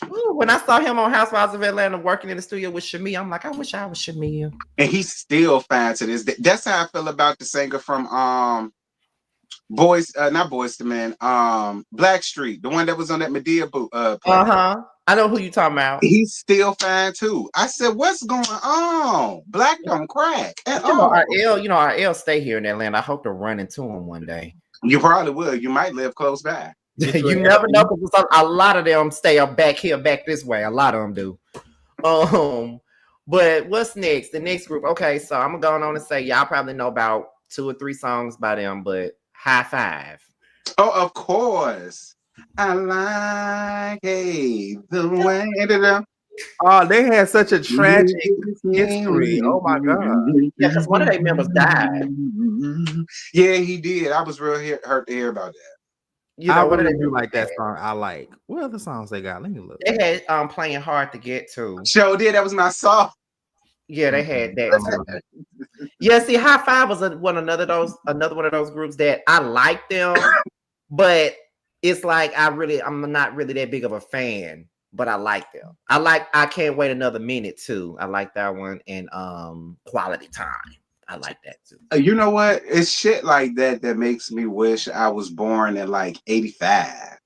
Ooh, when I saw him on Housewives of Atlanta working in the studio with Shamia, I'm like, I wish I was Shamia. And he's still fine to this day. That's how I feel about the singer from not Boys to Men, Blackstreet, the one that was on that Medea I know who you talking about. He's still fine too. I said, what's going on? Black don't crack at all. RL stay here in Atlanta. I hope to run into him one day. You probably will. You might live close by. You never know, because a lot of them stay up back here, back this way. A lot of them do. But what's next? The next group. Okay, so I'm going on and say y'all probably know about 2 or 3 songs by them, but Highfive. Oh, of course. I like the way that they had such a tragic history. Oh my god! Yeah, because one of their members died. Yeah, he did. I was real hurt to hear about that. You know, what do they do like that song? I like. What other songs they got? Let me look. They had Playing Hard to Get To. Sure did. That was my song. Yeah, they had that. Yeah, see, Highfive was another one of those groups that I like them, but it's like I'm not really that big of a fan, but I like them. I Can't Wait Another Minute too. I like that one, and Quality Time. I like that too. You know what? It's shit like that that makes me wish I was born in like 85,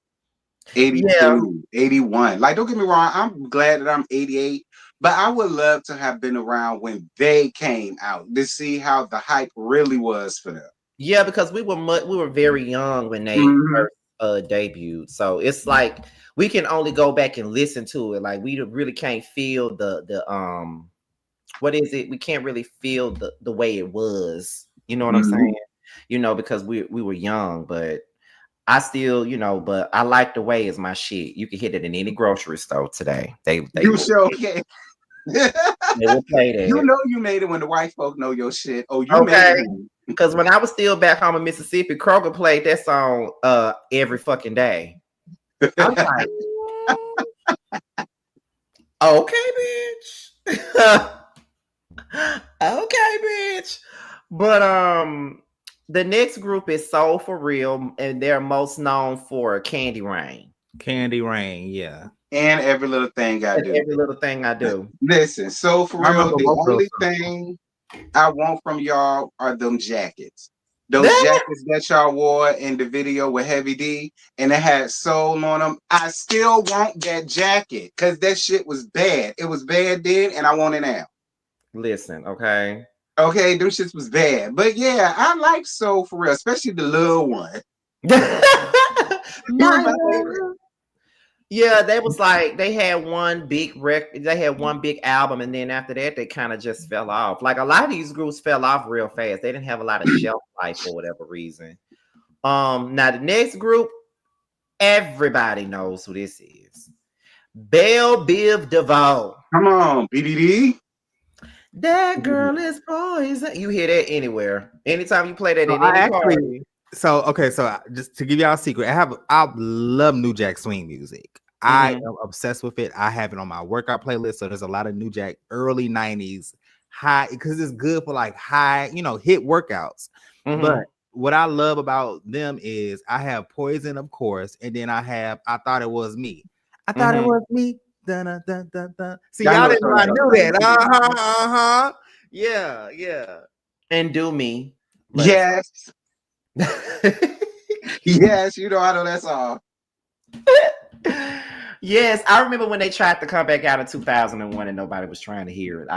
Yeah, 82, 81. Like, don't get me wrong, I'm glad that I'm 88, but I would love to have been around when they came out to see how the hype really was for them. yeah, because we were very young when they Mhm. first debuted, so it's like we can only go back and listen to it. Like we really can't feel the what is it? We can't really feel the way it was. You know what I'm Mhm. saying? You know, because we were young, but I still, but I like the way is my shit. You can hit it in any grocery store today. They You will sure can. they will play You that. know you made it when the white folk know your shit. Oh, you made it, Okay. honey. Because when I was still back home in Mississippi, Kroger played that song every fucking day. I was like, okay, bitch. Okay, bitch. But the next group is Soul for Real, and they're most known for Candy Rain. Candy Rain, yeah. And every little thing I That's do. every little thing I do. Listen, so for I real, remember the both of those only songs. thing I want from y'all are them jackets. Those jackets that y'all wore in the video with Heavy D and it had soul on them. I still want that jacket because that shit was bad. It was bad then and I want it now. Listen, okay. Okay, them shits was bad. But yeah, I like soul for real, especially the little one. He was My my favorite. love. Yeah, they was like they had one big they had one big album, and then after that, they kind of just fell off. Like a lot of these groups fell off real fast. They didn't have a lot of shelf life for whatever reason. Now the next group, everybody knows who this is. Belle Biv DeVoe. Come on, BDD. That girl is poison. You hear that anywhere. Anytime you play that So in I any actually, party. just to give y'all a secret, I love New Jack Swing music. I Mhm, am obsessed with it. I have it on my workout playlist. So there's a lot of New Jack early 90s high because it's good for like high, hit workouts. But mhm, what I love about them is I have Poison, of course, and then I Thought It Was Me. I thought it mhm. was me. Dun, dun, dun, dun, dun. See, Y'all y'all know didn't know I something knew about that. it. Yeah, yeah. And do me. Let us Yes, know. yes, I know that song. Yes, I remember when they tried to come back out in 2001 and nobody was trying to hear it.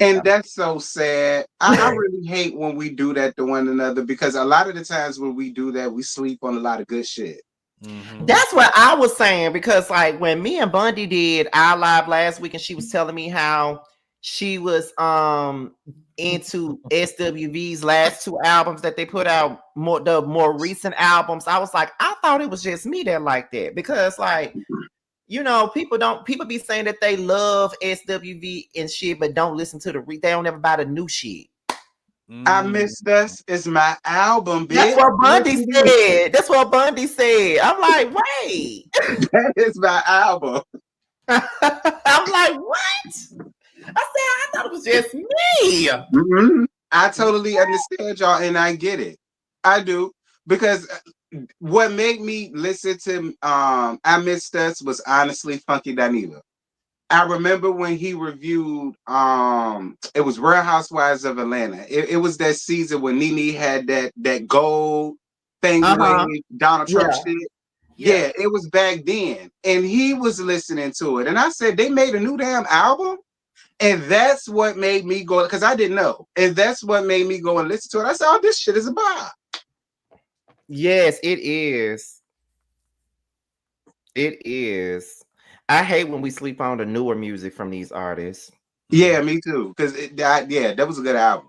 And that's so sad. I really hate when we do that to one another because a lot of the times when we do that, we sleep on a lot of good shit. That's what I was saying because, like, when me and Bundy did our live last week, and she was telling me how she was into SWV's last two albums that they put out, the more recent albums. I was like, I thought it was just me that liked that because, like, people be saying that they love SWV and shit, but don't listen to they don't ever buy the new shit. I Missed Us is my album, That's bitch. what Bundy said. That's what Bundy said. I'm like, wait. That is my album. I'm like, what? I thought it was just me. Mhm. I totally understand y'all and I get it. I do because what made me listen to I Missed Us was honestly Funky Dineva. I remember when he reviewed it was Real Housewives of Atlanta. It was that season when Nene had that gold thing Uh-huh. away Donald Trump Yeah. shit. Yeah. Yeah, it was back then. And he was listening to it. And I said, they made a new damn album. And that's what made me go, because I didn't know. And that's what made me go and listen to it. I said, oh, this shit is a bop. Yes, it is. It is. I hate when we sleep on the newer music from these artists. Yeah, me too. Because that was a good album.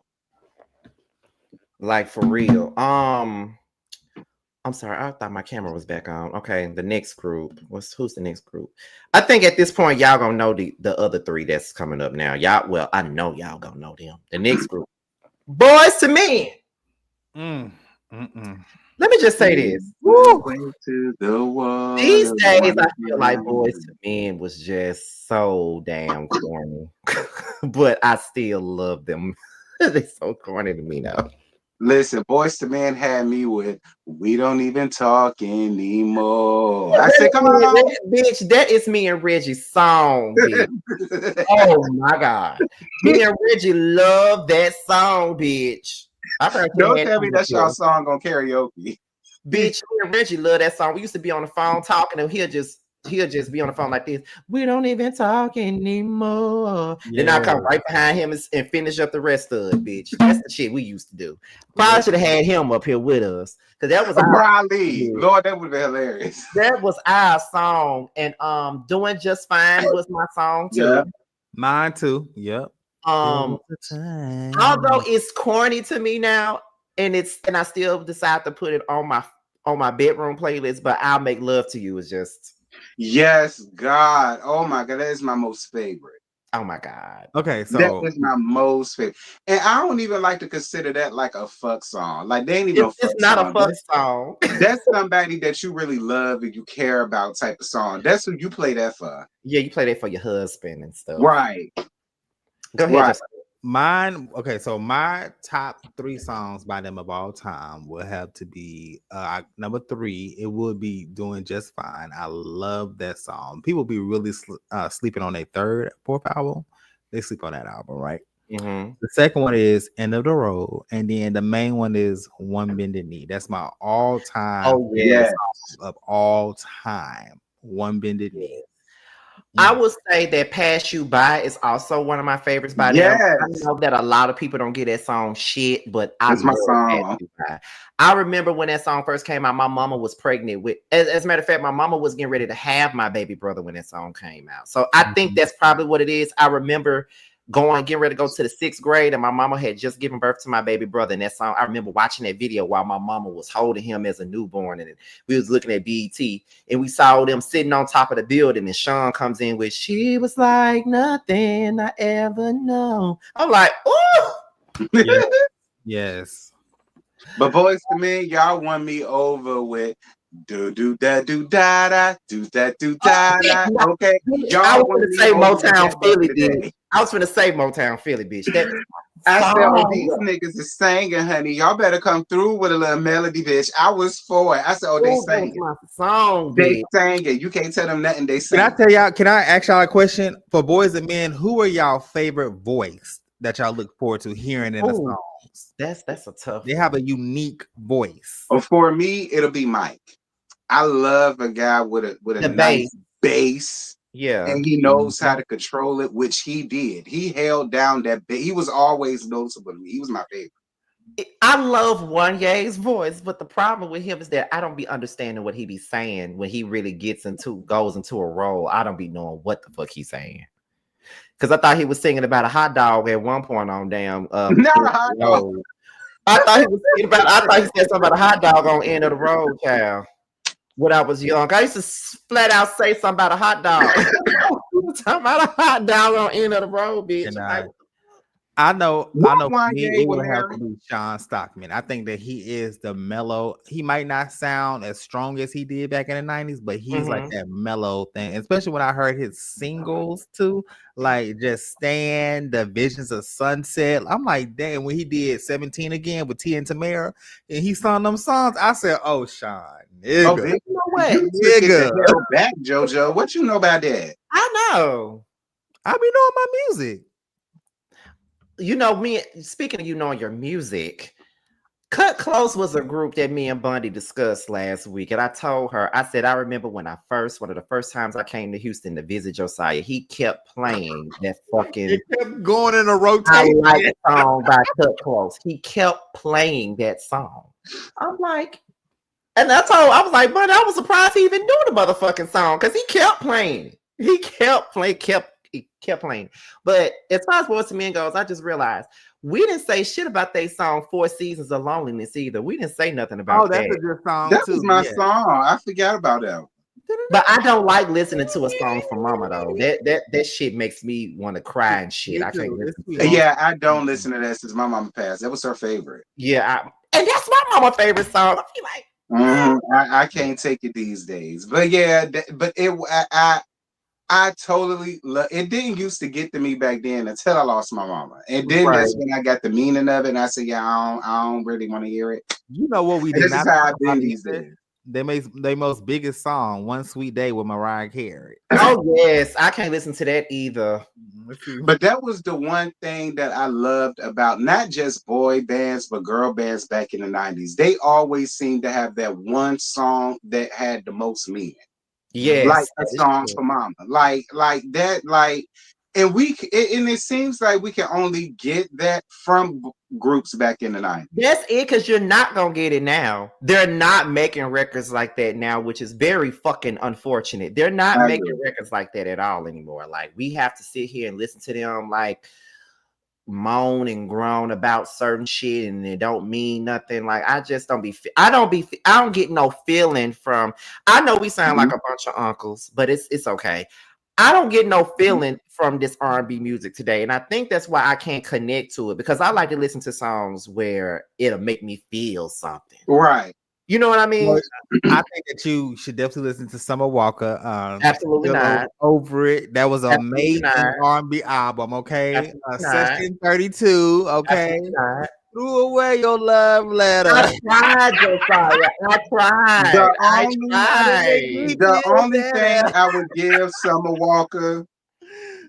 Like for real. I'm sorry, I thought my camera was back on. Okay, the next group. Who's the next group? I think at this point y'all gonna know the other three that's coming up now. I know y'all gonna know them. The next group. Boys to Men. Let me just say this. To the water, These days I feel like Boys to Men was just so damn corny. But I still love them. They're so corny to me now. Listen, Boys to Men had me with "We Don't Even Talk Anymore." I said, "Come on." Bitch, that is me and Reggie's song, bitch. Oh my God. Me and Reggie love that song, bitch. I heard you Don't had tell on me that's y'all before. song on karaoke. Bitch, me and Reggie love that song. We used to be on the phone talking, and he'll just be on the phone like this. We don't even talk anymore. Then I come right behind him and finish up the rest of it, bitch. That's the shit we used to do. Probably should have had him up here with us. Because that was Probably. Lord, that would be hilarious. that was our song. And Doing Just Fine was my song too. Yeah. Mine too. Yep. Although it's corny to me now, and I still decide to put it on my bedroom playlist, but I'll Make Love to You is just Yes, God. Oh my God, that is my most favorite. oh my God. Okay, That so is my most favorite. And I don't even like to consider that like a fuck song. Like they ain't even a fuck It's not song. a fuck song. That's somebody that you really love and you care about type of song. That's who you play that for. Yeah, you play that for your husband and stuff. Right. Go ahead, Right. Josiah. mine, okay, so my top 3 songs by them of all time will have to be number 3. It would be Doing Just Fine. I love that song. People be really sleeping on their third, fourth album. They sleep on that album, right? Mm-hmm. The second one is End of the Road, and then the main one is One Bended Knee. That's my all-time Oh yeah. song of all time. One Bended Knee. I would say that Pass You By is also one of my favorites by them. I know that a lot of people don't get that song shit, but I That's my love song. Pass You By. I remember when that song first came out, my mama was pregnant with, as a matter of fact, my mama was getting ready to have my baby brother when that song came out. So I think that's probably what it is. I remember getting ready to go to the 6th grade, and my mama had just given birth to my baby brother. And that song, I remember watching that video while my mama was holding him as a newborn, and we was looking at BET, and we saw them sitting on top of the building, and Sean comes in with "She Was Like Nothing I Ever Known." I'm like, oh, Yes. But Boys to Men, y'all won me over with do that do da da do that do da da. Okay, I y'all was won gonna me say over with that Motown back Philly, in the bitch. day. I was gonna say Motown Philly, bitch. That I said, "Oh, song. these niggas is singing, honey. Y'all better come through with a little melody, bitch." I was for it. I said, "Oh, they That was sang it. my song, They bitch. sang it. You can't tell them nothing. They Can sang I it." tell y'all? Can I ask y'all a question for boys and men? Who are y'all favorite voice that y'all look forward to hearing in the Ooh, songs? that's a tough They one. have a unique voice. Oh, for me, it'll be Mike. I love a guy with a The nice bass. bass, Yeah. and he knows how to control it, which he did. He held down that bass. He was always noticeable to me. He was my favorite. I love Wanye's voice, but the problem with him is that I don't be understanding what he be saying when he really goes into a role. I don't be knowing what the fuck he's saying. Because I thought he was singing about a hot dog at one point on damn Not a End of hot the dog. Road. I thought he said something about a hot dog on End of the Road, child. When I was young, I used to flat out say something about a hot dog. Talking about a hot dog on End of the Road, bitch. And Like, I know for me, Wanye it with would have Mary? to be Sean Stockman. I think that he is the mellow. He might not sound as strong as he did back in the 90s, but he's like that mellow thing. Especially when I heard his singles too, like Just Stand, The Visions of Sunset. I'm like, damn, when he did 17 again with T and Tamara, and he sung them songs, I said, oh, Sean, nigga. Oh, bitch, you know what? you took it the hell back, JoJo. What you know about that? I know. I be knowing my music. You know, me speaking of knowing your music, Cut Close was a group that me and Bundy discussed last week. And I told her, I said, I remember when one of the first times I came to Houston to visit Josiah, he kept playing that fucking It kept going in a I rotation. Like song by Cut Close. He kept playing that song. I'm like, and I was like, but I was surprised he even knew the motherfucking song because he kept playing. He kept playing. But as far as Boys to Men goes, I just realized we didn't say shit about their song 4 Seasons of Loneliness either. We didn't say nothing about That's that. a good song That too. was my song. I forgot about that. But I don't like listening to a song from Mama though. That shit makes me want to cry and shit. I can't listen to it. Yeah, I don't listen to that since my mama passed. That was her favorite. Yeah, and that's my mama favorite song. I feel like I can't take it these days. But yeah, but I I totally love it. Didn't used to get to me back then until I lost my mama. And then Right. that's when I got the meaning of it. And I said, yeah, I don't really want to hear it. You know what we And did this is not how talk I've been about these either? days. They most biggest song, "One Sweet Day" with Mariah Carey. Oh yes, I can't listen to that either. Let's see. But that was the one thing that I loved about not just boy bands, but girl bands back in the 90s. They always seemed to have that one song that had the most meaning. Like Yes, a that is song true. for mama. Like that, and and it seems like we can only get that from groups back in the 90s. That's it, because you're not gonna get it now. They're not making records like that now, which is very fucking unfortunate. They're not I making agree. records like that at all anymore. Like, we have to sit here and listen to them like moan and groan about certain shit, and it don't mean nothing. Like, I just don't be. I don't get no feeling from. I know we sound like a bunch of uncles, but it's okay. I don't get no feeling from this R&B music today, and I think that's why I can't connect to it, because I like to listen to songs where it'll make me feel something. Right. You know what I mean? Well, I think that you should definitely listen to Summer Walker. Absolutely Still not. Over It. That was an Absolutely amazing not. R&B album. Okay, Absolutely not. Session 32. Okay, Absolutely not. threw away your love letter. I tried, Josiah. I tried. The I only tried. the only thing I would give Summer Walker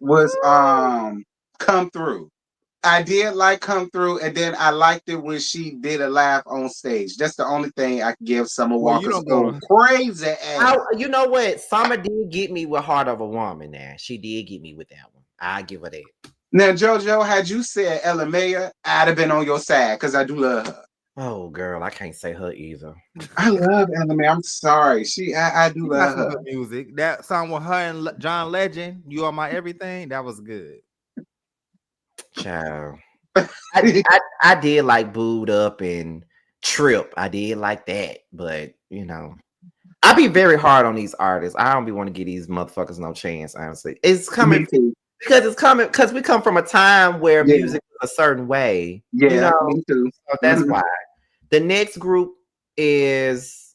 was Come Through. I did like Come Through, and then I liked it when she did a laugh on stage. That's the only thing I can give Summer Well, you Walker's don't go old crazy ass. You know what? Summer did get me with Heart of a Woman. Now she did get me with that one. I give her that. Now, JoJo, had you said Ella Maya, I'd have been on your side because I do love her. Oh, girl, I can't say her either. I love Ella Maya. I'm sorry. I do love her. Good music. That song with her and John Legend, "You Are My Everything," that was good. Child. I did like Booed Up and Trip. I did like that, but I be very hard on these artists. I don't be want to give these motherfuckers no chance, honestly. It's coming because we come from a time where music was a certain way. Yeah, me too. So that's why. The next group is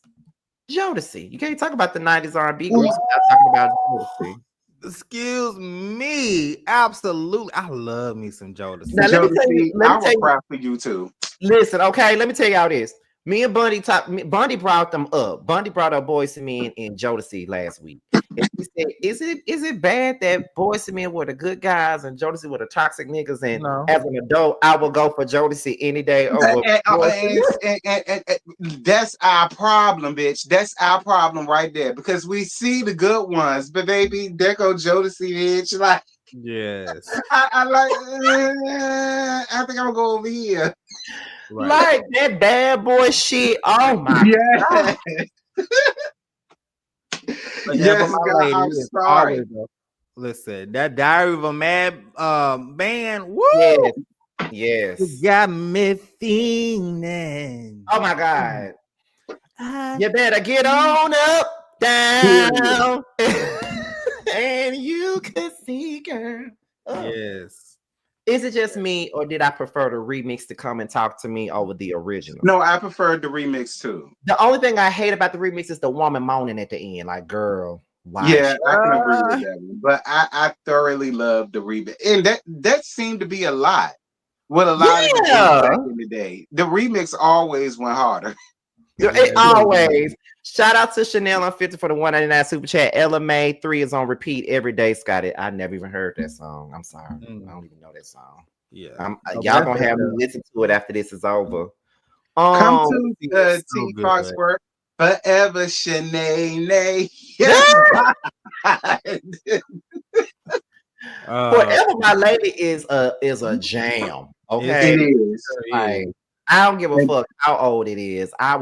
Jodeci. You can't talk about the 90s R&B groups without talking about Jodeci. Excuse me. Absolutely. I love me some Jodeci. Now, let me tell you, I will cry for you too. Listen, okay, let me tell y'all this. Me and Bundy brought them up. Bundy brought up Boyz II Men and Jodeci last week. And he said, is it bad that Boyz II Men were the good guys and Jodeci were the toxic niggas? And as an adult, I will go for Jodeci any day over that's our problem, bitch. That's our problem right there. Because we see the good ones, but baby, there go Jodeci, bitch. Like, yes. I think I'm gonna go over here. Right. Like that bad boy shit. Oh my god. Yes, God, I'm sorry. Listen, that Diary of a Mad Man. Woo! Yes. You got me feeling. Oh my god. You better get on up, down, and you can see, girl. Yes. Is it just me, or did I prefer the remix to come and talk to me over the original? No, I preferred the remix too. The only thing I hate about the remix is the woman moaning at the end, like, girl, why? Yeah, I can agree with that one. But I thoroughly love the remix. And that seemed to be a lot with a lot of the back in the day. The remix always went harder. It always. Shout out to Chanel on 50 for the 199 super chat. Ella May 3 is on repeat every day, Scotty. I never even heard that song. I'm sorry. I don't even know that song. Yeah. Y'all gonna have me listen to it after this is over. Come to T Foxworth forever, Shanae. Forever My Lady is a jam. Okay. It is. Like, I don't give a fuck how old it is. I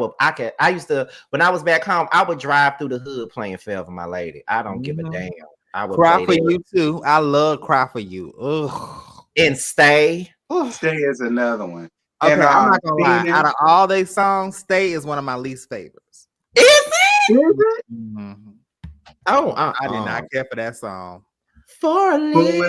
used to, when I was back home, I would drive through the hood playing Forever My Lady. I don't give a damn. I would Cry for You too. I love Cry for You. Ugh. And Stay. Stay is another one. Okay, and, I'm not gonna lie. Out of all they songs, Stay is one of my least favorites. Is it? Mm-hmm. Oh, I did not care for that song. For a little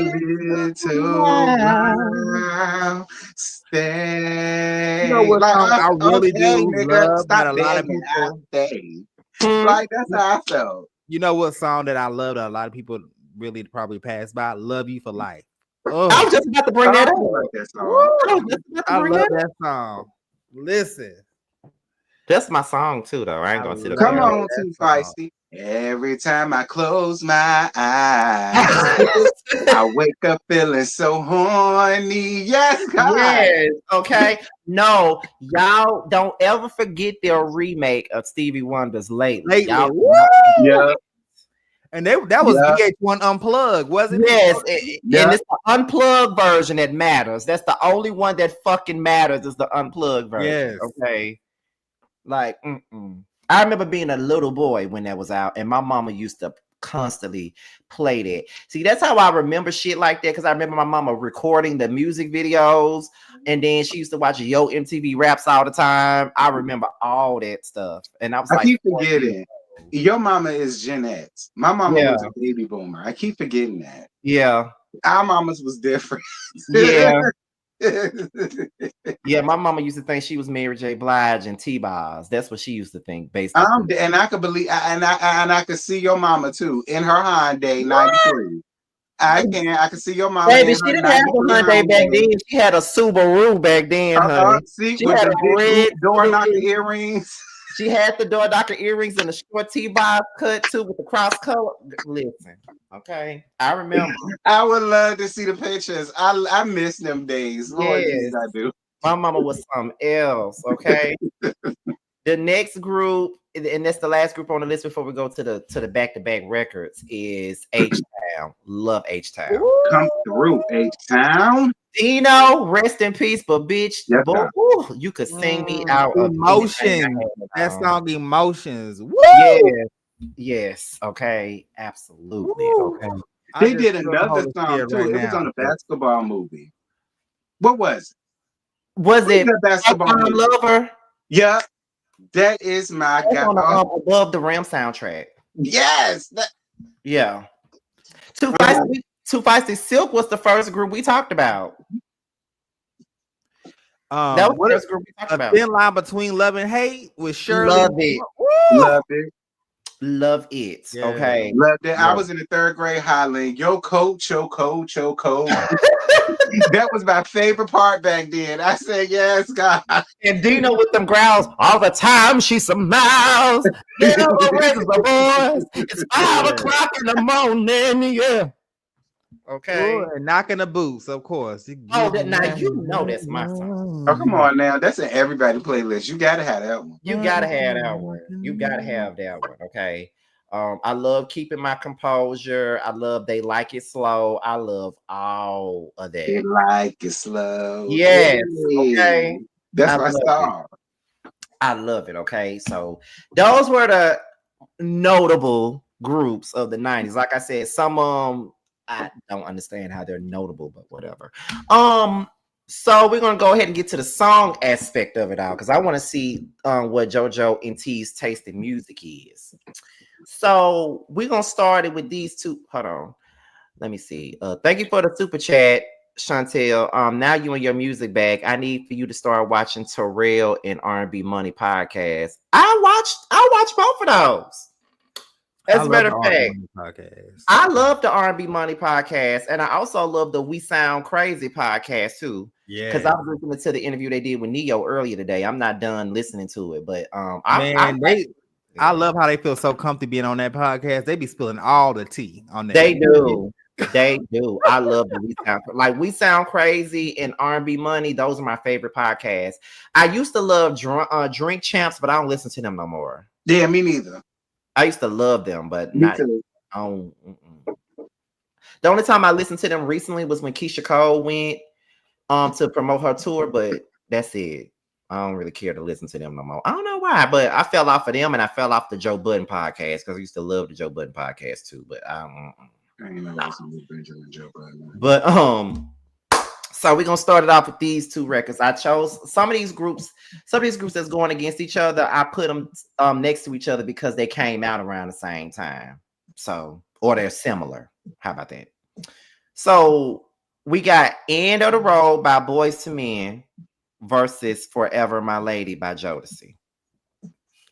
while, stay. You know what song I really do love that a lot of people stay. Like, that's how I felt. You know what song that I love that a lot of people really probably pass by. Love You for Life. I Oh, was just about to bring that up. That song. I was just about to I bring love that up. that song. Listen, That's my song too, though. I ain't I gonna sit up Come there. love on, that too song. feisty. Every time I close my eyes, I wake up feeling so horny. Yes, God. Yes. Okay. No, y'all don't ever forget their remake of Stevie Wonder's Lately. Lately, Y'all. woo! Yeah, And that was yeah, VH1 Unplugged, wasn't it? Yes, yeah. and it's the unplugged version that matters. That's the only one that fucking matters is the unplugged version. Yes. Okay. Like, I remember being a little boy when that was out, and my mama used to constantly play that. See, that's how I remember shit like that, because I remember my mama recording the music videos, and then she used to watch Yo MTV Raps all the time. I remember all that stuff, and I was I like, keep 4 years forgetting. old. Your mama is Gen X. My mama Yeah, was a baby boomer. I keep forgetting that. yeah, Our mamas was different. yeah. Yeah, my mama used to think she was Mary J. Blige and T-Boz. That's what she used to think based on. And I could believe, and I could see your mama too in her Hyundai '93. I can see your mama Baby, in she her didn't have a '93 Hyundai back Hyundai. then. She had a Subaru back then, honey. See, She with had the a big red door knocker Subaru. earrings. She had the door knocker earrings and the short T-box cut too with the cross color. Listen, okay, I remember. I would love to see the pictures. I miss them days. Lord Jesus, Yes, I do. my mama was something else. Okay, the next group, and that's the last group on the list before we go to the back-to-back records, is Htown. Love Htown. Come through, H-Town. Dino, rest in peace, but bitch, Yes, boy, God. woo, you could sing me out of anything Emotions. I That had. song Emotions. Woo! Yes, yes, okay, absolutely, Woo! okay. I They just did feel the another Holy song Spirit too. right It was now. on a basketball movie. What was it? Was What was it that basketball Htown movie? Lover? Yeah, that is my That's God. on the Oh, Above the Rim soundtrack. yes. Yeah. Two Uh, Feisty Silk was the first group we talked about. That was the What first group we talked a about. thin line between love and hate with Shirley. Love it. Woo! Loved it. Love it. Yeah. Okay. Loved it. I Yeah. was in the third grade hollering, yo, coach, yo, coach, yo, coach. That was my favorite part back then. I said, yes, God. And Dino with them growls all the time. She smiles. Never raises a voice. It's 5 o'clock in the morning. Yeah. Okay. Ooh, and knocking the boots, of course. Oh, now you know that's my song. Oh, come on now. That's an everybody playlist. You gotta have that one. You gotta have that one. You gotta have that one. Okay. I love Keeping My Composure. I love They Like It Slow. I love all of They that. like it slow. Yes. Hey. Okay. That's I my love song. I love it. Okay. So those were the notable groups of the 90s. Like I said, some I don't understand how they're notable, but whatever. So we're gonna go ahead and get to the song aspect of it all because I want to see what JoJo and T's taste in music is. So we're gonna start it with these two. Hold on, let me see. Thank you for the super chat, Chantel. Now you in your music bag. I need for you to start watching Terrell and R&B Money podcast. I watched both of those. As a matter of fact, I love the R&B Money podcast, and I also love the We Sound Crazy podcast too. Yeah, because I was listening to the interview they did with Neo earlier today. I'm not done listening to it, but I love how they feel so comfortable being on that podcast. They be spilling all the tea on that. They do. They do. I love the We Sound Crazy and R&B Money. Those are my favorite podcasts. I used to love Drink Champs, but I don't listen to them no more. Yeah, me neither. I used to love them, but me too. The only time I listened to them recently was when Keisha Cole went to promote her tour, but that's it. I don't really care to listen to them no more. I don't know why, but I fell off of them and I fell off the Joe Budden podcast because I used to love the Joe Budden podcast too. But I ain't know Joe Budden. But so we're gonna start it off with these two records. I chose some of these groups that's going against each other. I put them next to each other because they came out around the same time. So, or they're similar. How about that? So we got End of the Road by Boys to Men versus Forever My Lady by Jodeci.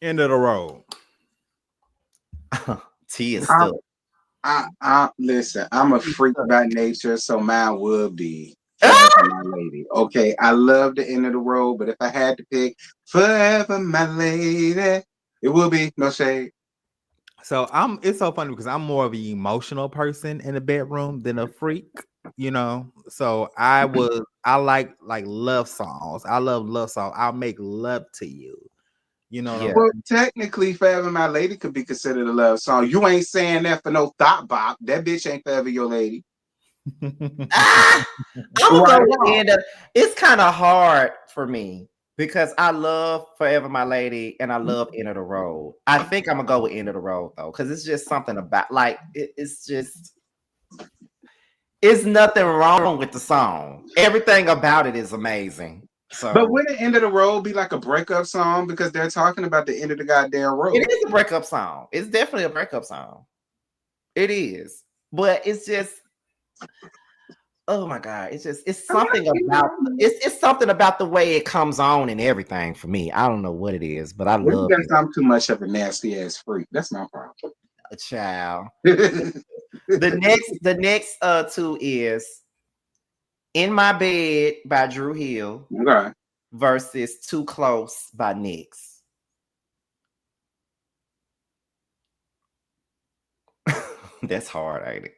End of the road. T is still. I listen. I'm a freak by nature, so mine would be Forever My Lady. Okay, I love the end of the road, but if I had to pick Forever My Lady, it would be No Shade. So it's so funny because I'm more of an emotional person in the bedroom than a freak, you know. So I like love songs. I love love songs. I'll make love to you. You know what I'm Yeah. Well, technically, Forever My Lady could be considered a love song. You ain't saying that for no thought bop. That bitch ain't forever your lady. Ah, I'm gonna Right go or with the wrong? end of. It's kind of hard for me because I love Forever My Lady and I love End of the Road. I think I'm gonna go with End of the Road though, because it's just something about like it's just it's nothing wrong with the song. Everything about it is amazing. But So would the end of the road be like a breakup song because they're talking about the end of the goddamn road? it is a breakup song. It's definitely a breakup song. It is, but it's just oh my god, it's something about it's something about the way it comes on and everything for me. I don't know what it is, but I What if love you it. guys I'm too much of a nasty ass freak? That's my problem. A child. Okay. The next two is In My Bed by Drew Hill versus Too Close by Nyx. That's hard, ain't it?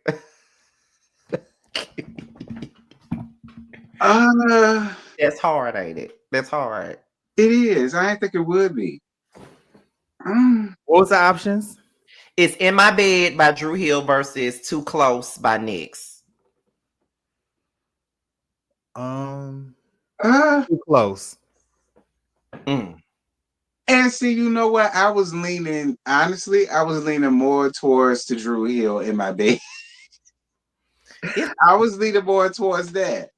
That's hard, ain't it? That's hard. It is. I didn't think it would be. What was the options? It's In My Bed by Drew Hill versus Too Close by Nyx. Too close. Mm. And see, you know what? I was leaning more towards the Drew Hill in my bed. I was leaning more towards that.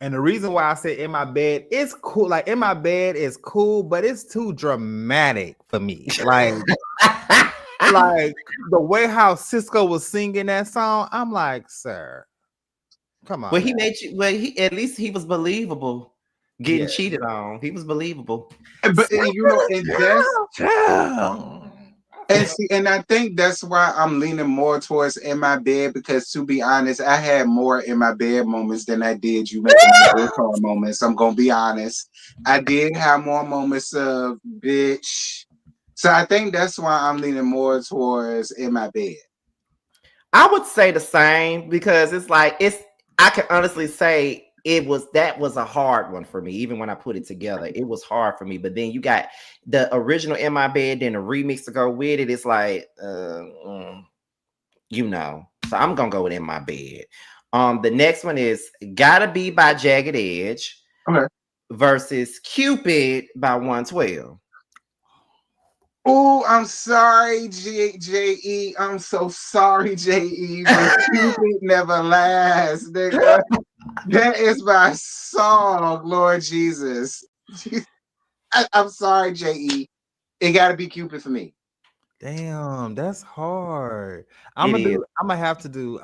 And the reason why I say In My Bed, it's cool. Like In My Bed is cool, but it's too dramatic for me. Like the way how Cisco was singing that song, I'm like, sir, come on. Well, he made you. Well, he at least he was believable. Getting Yeah. cheated on, he was believable. But you know, and I think that's why I'm leaning more towards In My Bed because to be honest, I had more In My Bed moments than I did You Making My Bed Car moments. I'm gonna be honest. I did have more moments of bitch. So I think that's why I'm leaning more towards In My Bed. I would say the same because it's like it's. I can honestly say that was a hard one for me. Even when I put it together, it was hard for me. But then you got the original In My Bed, then the remix to go with it. It's like, you know. So I'm gonna go with In My Bed. The next one is Gotta Be by Jagged Edge. Okay. Versus Cupid by 112. Oh, I'm sorry, J.E. I'm so sorry, J.E. But Cupid never lasts, nigga. That is my song, Lord Jesus. I'm sorry, J.E. It gotta be Cupid for me. Damn, that's hard. I'm gonna have to do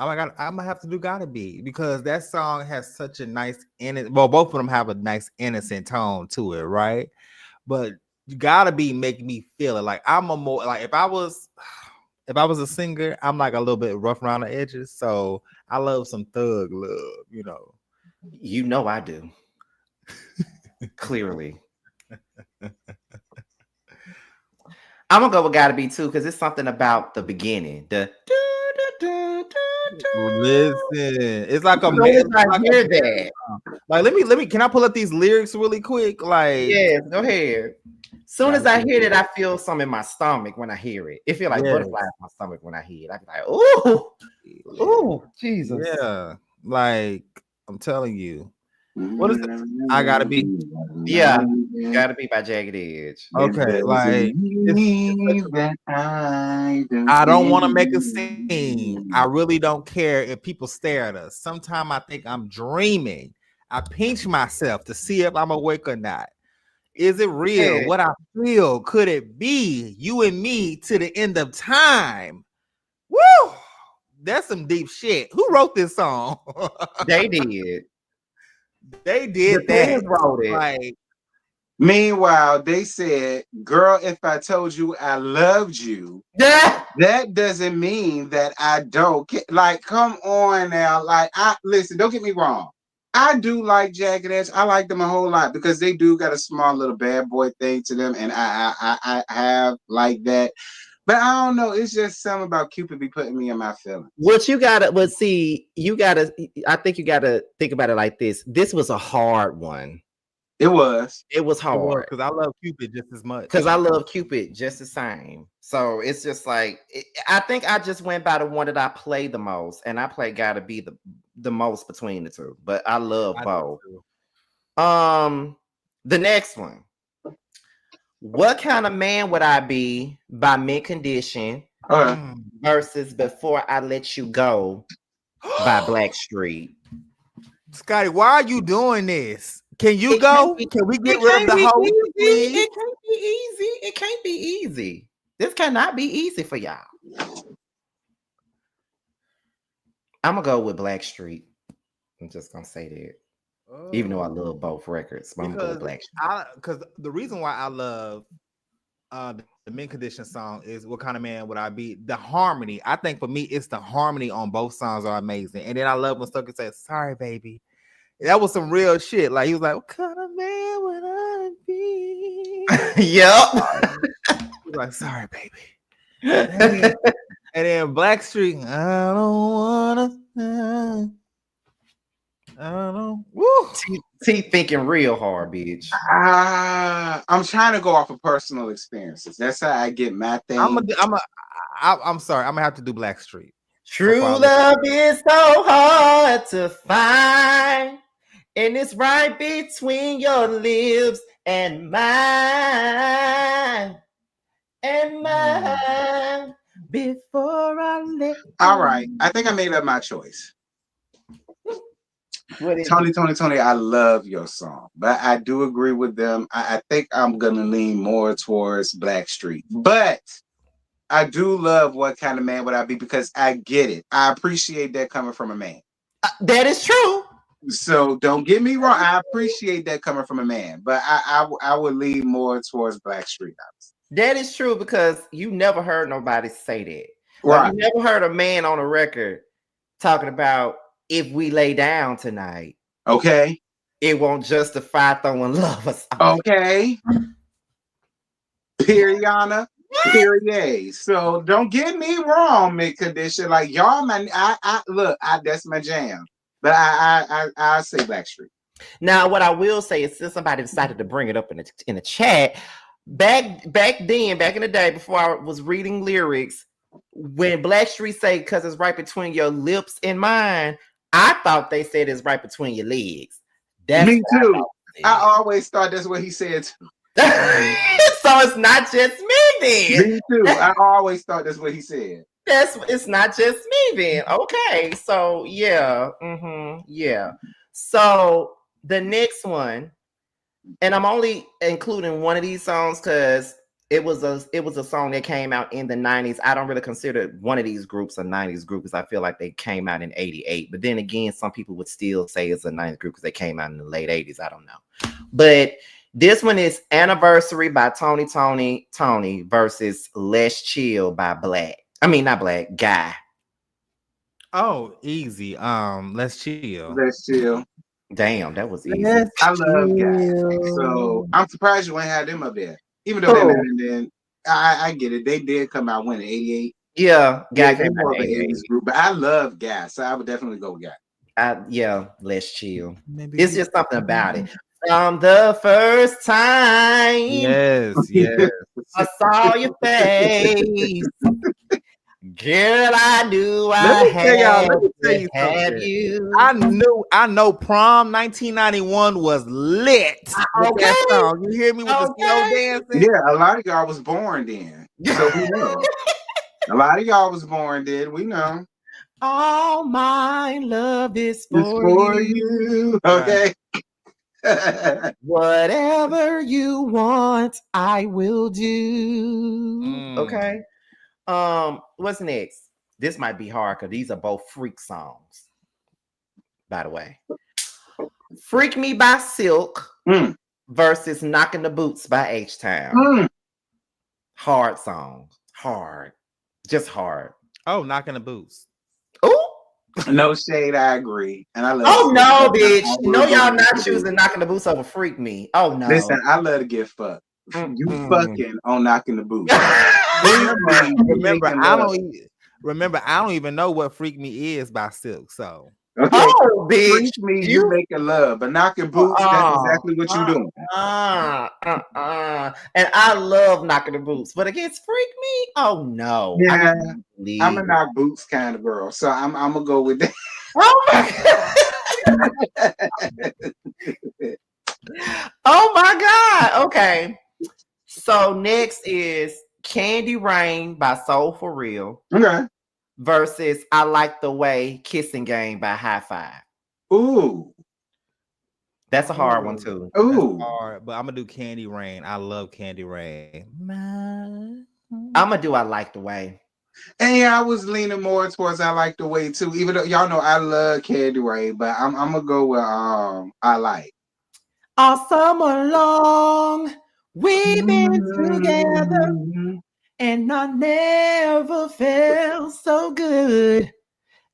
Gotta Be because that song has such a nice both of them have a nice innocent tone to it, right? But you Gotta Be making me feel it. Like I'm a more like if I was a singer, I'm like a little bit rough around the edges. So I love some thug love, you know. You know I do. Clearly. I'm gonna go with Gotta Be too, because it's something about the beginning. Listen, it's like a man. I hear that. Like, let me. Can I pull up these lyrics really quick? Like, yes, go ahead. Soon as I hear it, I feel something in my stomach when I hear it. It feels like butterflies in my stomach when I hear it. I'm like, ooh, Jesus. Yeah, like I'm telling you. What is it? I Gotta Be. Yeah, Gotta Be by Jagged Edge. Okay, like I don't want to make a scene. I really don't care if people stare at us. Sometimes I think I'm dreaming. I pinch myself to see if I'm awake or not. Is it real? Yeah. What I feel? Could it be you and me to the end of time? Woo! That's some deep shit. Who wrote this song? They did. They did The that. fans wrote it. Like Meanwhile, they said, "Girl, if I told you I loved you, that doesn't mean that I don't." Like, come on now. Like, I listen. Don't get me wrong. I do like Jagged Edge. I like them a whole lot because they do got a small little bad boy thing to them, and I have like that. But I don't know. It's just something about Cupid be putting me in my feelings. What you gotta, but see, you gotta. I think you gotta think about it like this. This was a hard one. It was. It was hard because I love Cupid just as much. because I love Cupid just the same. So it's just like I think I just went by the one that I play the most, and I play gotta be the most between the two. But I love both. The next one. What kind of man would I be by Mint Condition versus Before I Let You Go by Blackstreet? Scotty, why are you doing this? Can you go? Can we get rid of the whole? It can't be easy. It can't be easy. This cannot be easy for y'all. I'm gonna go with Blackstreet. I'm just gonna say that. Even though I love both records, but I'm gonna go with Blackstreet. Because the reason why I love the Mint Condition song is What Kind of Man Would I Be? The harmony. I think for me, it's the harmony on both songs are amazing. And then I love when Stucker says, "Sorry, baby." That was some real shit. Like he was like, "What kind of man would I be?" Yep. He was like, "Sorry, baby." And then Blackstreet, I don't wanna. I don't know. Woo. T thinking real hard, bitch. I'm trying to go off of personal experiences. That's how I get my thing. I'm sorry. I'm gonna have to do Blackstreet. True love is so hard to find, and it's right between your lips and mine. Before I let you. All right. I think I made up my choice. Tony, I love your song, but I do agree with them. I think I'm gonna lean more towards Blackstreet, but I do love What Kind of Man Would I Be because I get it. I appreciate that coming from a man. That is true. So don't get me wrong. I appreciate that coming from a man, but I would lean more towards Blackstreet. That is true because you never heard nobody say that. Right. Like, you never heard a man on a record talking about if we lay down tonight. Okay. It won't justify throwing love or something. Okay. Periana. Period. So don't get me wrong, Mint Condition. Like y'all, man. That's my jam. But I say Blackstreet. Now, what I will say is, since somebody decided to bring it up in the chat, back in the day, before I was reading lyrics, when Blackstreet say "cause it's right between your lips and mine," I thought they said it's right between your legs. That's me too. I always thought that's what he said too. So it's not just me then. Me too. I always thought that's what he said. It's not just me then. Okay, so yeah, yeah. So the next one, and I'm only including one of these songs because it was a song that came out in the 90s. I don't really consider one of these groups a 90s group because I feel like they came out in 88. But then again, some people would still say it's a 90s group because they came out in the late 80s. I don't know. But this one is Anniversary by Tony versus Let's Chill by Guy. Oh, easy. Let's chill. Let's chill. Damn, that was easy. I love Guy. So I'm surprised you ain't had them up there. Even though then I get it. They did come out when in 88. Yeah, Guy came out in 80s group, but I love Guy, so I would definitely go with Guy. Let's chill. It's just something about it. From the first time, yes, I saw your face, girl. I knew I had to have you. I know. Prom 1991 was lit. With that song. You hear me with the slow dancing? Yeah, a lot of y'all was born then, so we know. A lot of y'all was born then. We know. All my love is for you. Okay. Whatever you want, I will do. Okay. What's next? This might be hard because these are both freak songs. By the way, "Freak Me" by Silk versus Knocking the Boots by Htown. Mm. Hard song. Hard. Just hard. Oh, Knocking the Boots. Oh. No shade, I agree. And I love Oh no, bitch. I No, will go y'all with not the choosing Knocking the Boots over Freak Me. Oh no. Listen, I love to get fucked. You fucking on Knocking the Boots. Remember, I don't even know what Freak Me is by Silk. So Okay. Oh, bitch. Freak Me, you making love, but Knocking Boots, that's exactly what you doing. And I love Knocking the Boots, but against Freak Me, oh no. Yeah, I'm a knock boots kind of girl, so I'm gonna go with that. Oh my god. Oh my god. Okay. So next is Candy Rain by Soul For Real. Okay. Versus I Like the Way Kissing Game by Highfive. Ooh. That's a hard one too. Ooh. That's hard, but I'm gonna do Candy Rain. I love Candy Rain. I'm gonna do I Like the Way. And yeah, I was leaning more towards I Like the Way too. Even though y'all know I love Candy Rain, but I'm gonna go with I Like. All summer long, we've been together, and I never felt so good.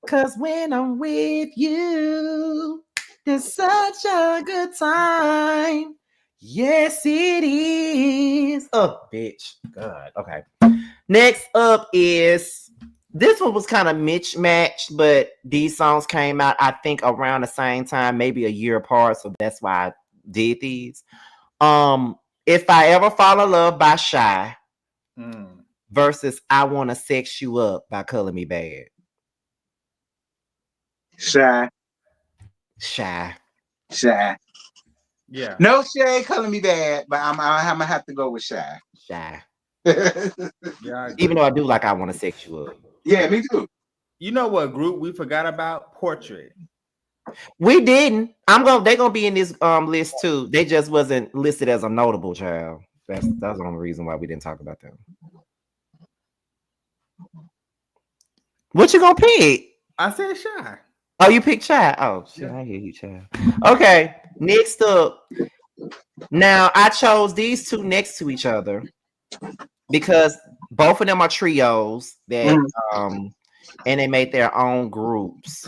'Cause when I'm with you, there's such a good time. Yes, it is. Oh, bitch. God. Okay. Next up is this one was kind of mismatched, but these songs came out, I think, around the same time, maybe a year apart. So that's why I did these. If I Ever Fall in Love by Shai versus I Wanna Sex You Up by Color Me Bad. Shai. Yeah. No shade, Color Me Bad, but I'm gonna have to go with Shai. Yeah. Even though I do like I Wanna Sex You Up. Yeah, me too. You know what group we forgot about? Portrait. We didn't. They're gonna be in this list too. They just wasn't listed as a notable child. That's the only reason why we didn't talk about them. What you gonna pick? I said Shai. Oh, you picked Shai. Oh shit, yeah. I hear you, child. Okay, next up. Now I chose these two next to each other because both of them are trios that and they made their own groups.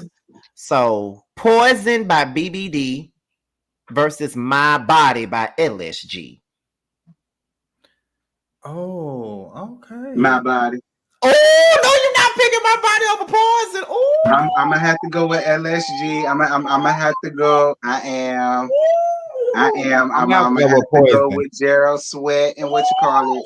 So Poison by BBD versus My Body by LSG. Oh, okay. My Body. Oh no, you're not picking My Body over Poison. Oh, I'm gonna have to go with LSG. I'm gonna have to go. I'm gonna have to go with Gerald Sweat and what you call it.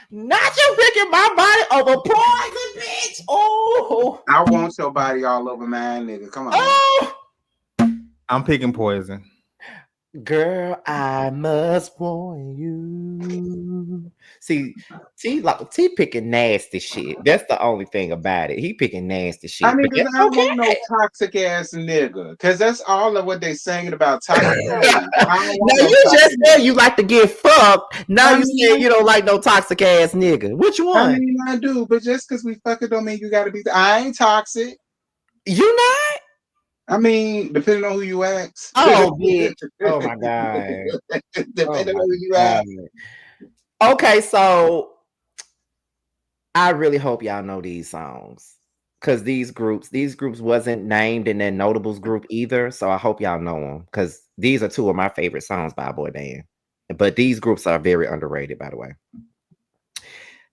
Not you picking My Body over Poison, bitch. Oh, I want your body all over my nigga. Come on. Oh. I'm picking Poison. Girl, I must warn you. See, T picking nasty shit. That's the only thing about it. He picking nasty shit. I mean, because I don't want no toxic ass nigga. Because that's all of what they saying about toxic. Now you just said you like to get fucked. Now you say you don't like no toxic ass nigga. Which one? I mean, I do, but just because we fucking don't mean you gotta be. I ain't toxic. You not? I mean, depending on who you ask. Oh, bitch. Oh, my God. Depending on who you ask. Okay, so I really hope y'all know these songs. Because these groups wasn't named in that notables group either. So I hope y'all know them. Because these are two of my favorite songs by a boy band. But these groups are very underrated, by the way.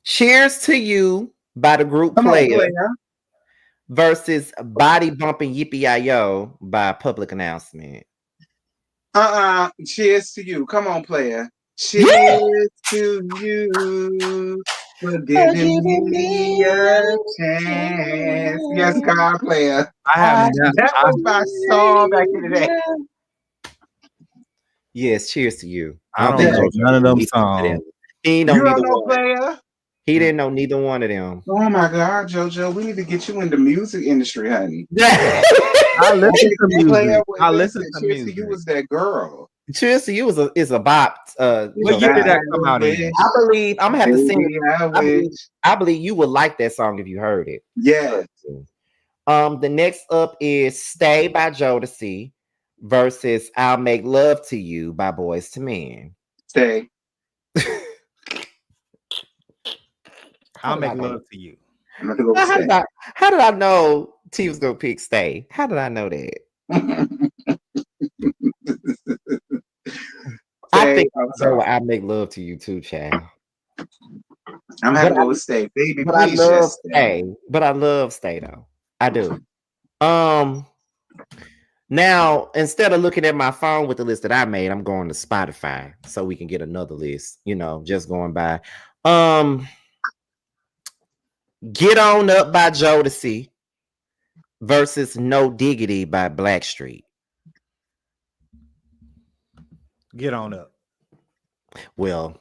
Cheers to You by the group Player. Versus Body Bumping Yippee-Yi-Yo by Public Announcement. Cheers to you. Come on, Player. Cheers to you for giving me a chance. Yes, God, Player. That was my song back in the day. Yes, cheers to you. I don't know none of them songs. You don't know Player? He didn't know neither one of them. Oh my God, JoJo, we need to get you in the music industry, honey. I listen to music. I listen to music. Cheers to You was that girl. Cheers to You is a bop. What year did that come out in? I believe I'm gonna have to sing it. I believe you would like that song if you heard it. Yeah. The next up is Stay by Jodeci versus I'll Make Love to You by Boys to Men. Stay. I'll Make Love to You. I'm going to go with How Stay. how did I know T was gonna pick Stay? How did I know that? I think I'm I'll sorry. I Make Love to You too, child. I'm having to go with Stay. Baby, But I please love just stay. Stay. But I love Stay though. I do. Now, instead of looking at my phone with the list that I made, I'm going to Spotify so we can get another list, just going by. Get On Up by Jodeci versus No Diggity by Blackstreet. Get On Up. Well,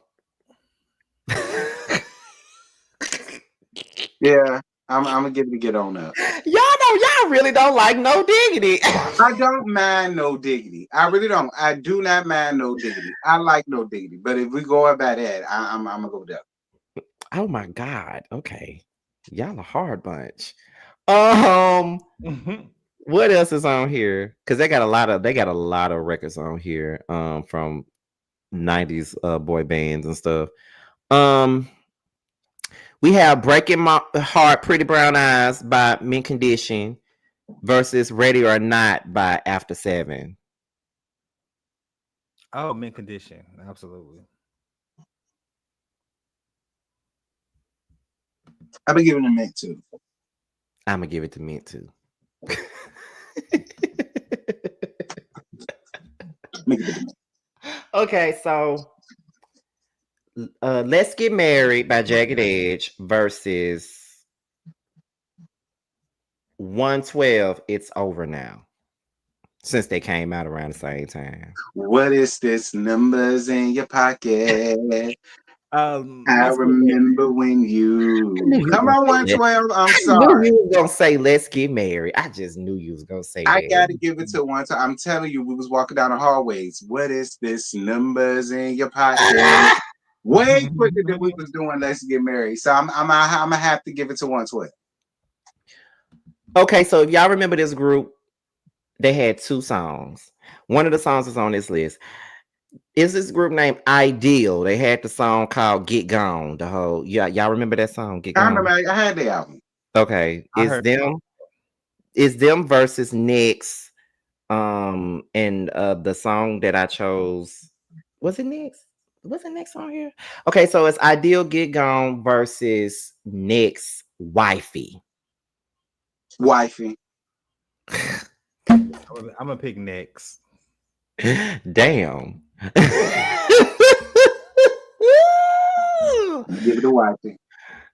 Yeah, I'm gonna give it a Get On Up. y'all really don't like No Diggity. I don't mind No Diggity. I really don't. I do not mind No Diggity. I like No Diggity. But if we go about that, I'm gonna go with that. Oh my God. Okay. Y'all a hard bunch. What else is on here? Because they got a lot of records on here from 90s boy bands and stuff. We have Breaking My Heart, Pretty Brown Eyes by Mint Condition versus Ready or Not by After 7. Oh, Mint Condition. Absolutely. I've been giving it a Mint too. I'm gonna give it to Mint too. Okay, so Let's Get Married by Jagged Edge versus 112. It's Over Now. Since they came out around the same time. What is this? Numbers in your pocket. I remember when you come on 112. I'm sorry. You was gonna say Let's Get Married. I just knew you was gonna say I that. gotta give it to one time. I'm telling you, we was walking down the hallways. What is this? Numbers in your pocket. Way quicker than we was doing Let's Get Married. So I'm gonna have to give it to 112. Okay, so if y'all remember this group, they had 2 songs. One of the songs is on this list. Is this group named Ideal? They had the song called Get Gone. Y'all remember that song? Get Gone. I remember I had the album. Okay. Is them versus Next. And the song that I chose, was it Next? Was it Next on here? Okay, so it's Ideal Get Gone versus Next Wifey. Wifey. I'm gonna pick Next. Damn. Give it to Wifey.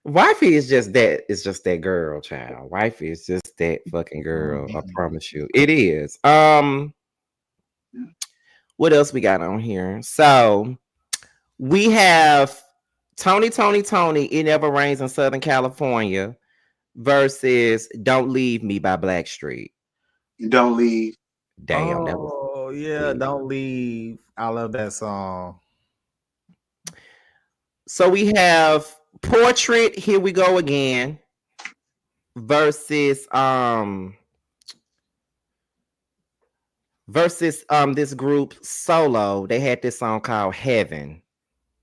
Wifey is just that. It's just that girl, child. Wifey is just that fucking girl. I promise you, it is. What else we got on here? So we have Tony. It Never Rains in Southern California versus Don't Leave Me by Blackstreet. Don't Leave. Damn. Don't Leave. I love that song. So we have Portrait, Here We Go Again versus this group Solo. They had this song called Heaven.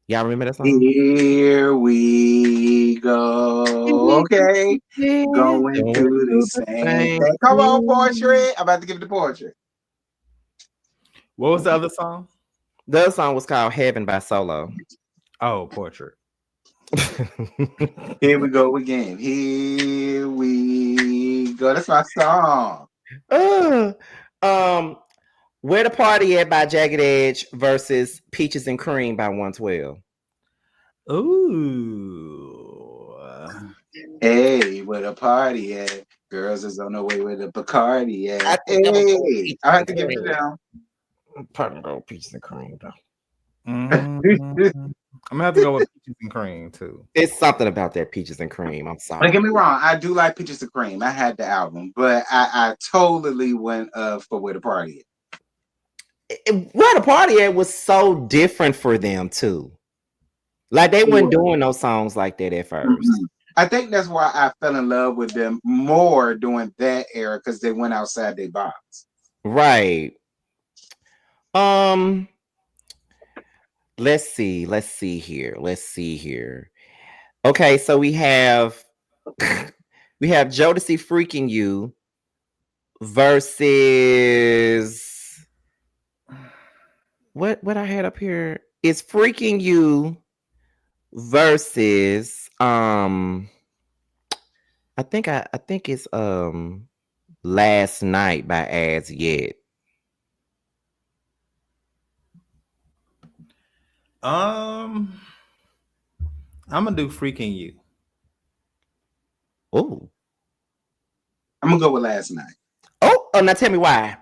Y'all remember that song? Here we go. Okay. Going through the same thing. Come on, Portrait. I'm about to give it to Portrait. What was the other song? The other song was called Heaven by Solo. Oh, Portrait. Here we go again. Here we go. That's my song. Where the Party At by Jagged Edge versus Peaches and Cream by 112. Ooh. Hey, where the party at? Girls is on the way with the Bacardi at. Hey, I have to give it down. Probably go Peaches and Cream though. I'm gonna have to go with Peaches and Cream too. It's something about that Peaches and Cream. I'm sorry. Don't get me wrong, I do like Peaches and Cream. I had the album, but I totally went for Where the Party At. Where the Party At was so different for them too. Like they weren't doing those songs like that at first. Mm-hmm. I think that's why I fell in love with them more during that era because they went outside their box. Right. Um, let's see. Let's see here. Let's see here. Okay, so we have we have Jodeci Freaking You versus what I had up here is Freaking You versus I think it's Last Night by Aset. I'm gonna do Freaking You. Oh. I'm gonna go with Last Night. Oh, now tell me why.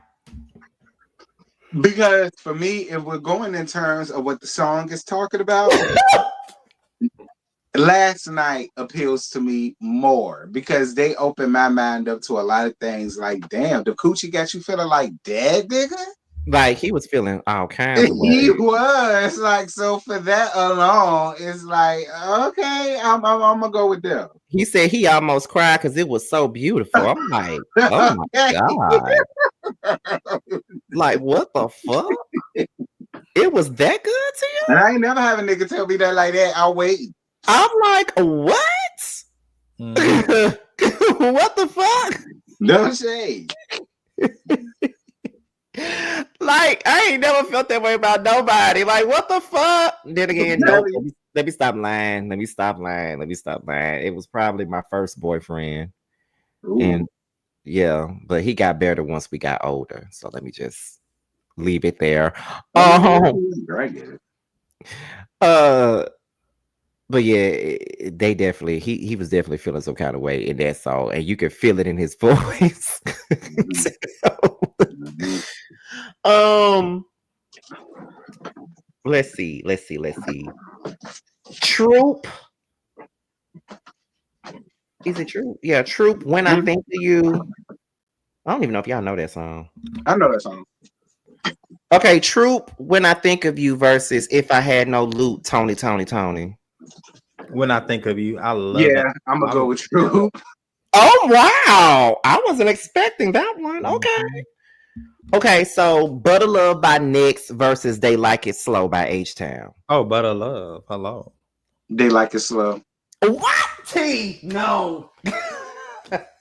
Because for me, if we're going in terms of what the song is talking about, Last Night appeals to me more because they open my mind up to a lot of things. Like, damn, the coochie got you feeling like dead, nigga. Like he was feeling all kinds of He ways. was like, so for that alone, it's like, okay, I'm gonna go with them. He said he almost cried because it was so beautiful. I'm like, oh my God. Like, what the fuck? It was that good to you? And I ain't never have a nigga tell me that like that. I'll wait. I'm like, what? What the fuck? No shade. Like, I ain't never felt that way about nobody. Like, what the fuck? Then again, no, let me stop lying. Let me stop lying. It was probably my first boyfriend. Ooh. And yeah, but he got better once we got older. So let me just leave it there. But yeah, they definitely he was definitely feeling some kind of way in that song, and you could feel it in his voice. Let's see. Troop. Is it Troop? Yeah, Troop. When I Think of You. I don't even know if y'all know that song. I know that song. Okay, Troop. When I Think of You versus If I Had No Loot. Tony. When I Think of You, I love that. I'm gonna go with Troop. Oh wow! I wasn't expecting that one. Okay, so Butter Love by Nyx versus They Like It Slow by Htown. Oh, Butter Love. Hello. They Like It Slow. What? T? No.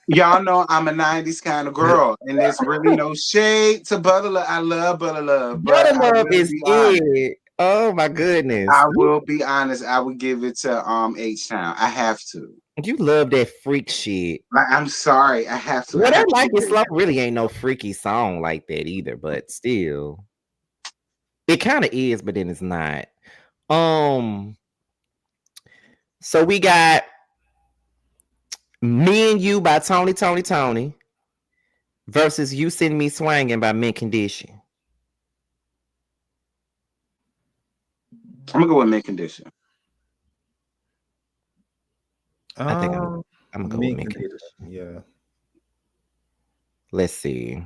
Y'all know I'm a 90s kind of girl, and there's really no shade to Butter Love. I love Butter Love. Butter Love is it. Oh my goodness. I will be honest. I would give it to Htown. I have to. You love that freak shit. I'm sorry. I have to. Well, that Like It Slow really ain't no freaky song like that either, but still. It kind of is, but then it's not. So we got Me and You by Tony versus You Send Me Swangin' by Mint Condition. I'm gonna go with Mint Condition. I think I'm gonna go with Mint Condition. Yeah. Let's see.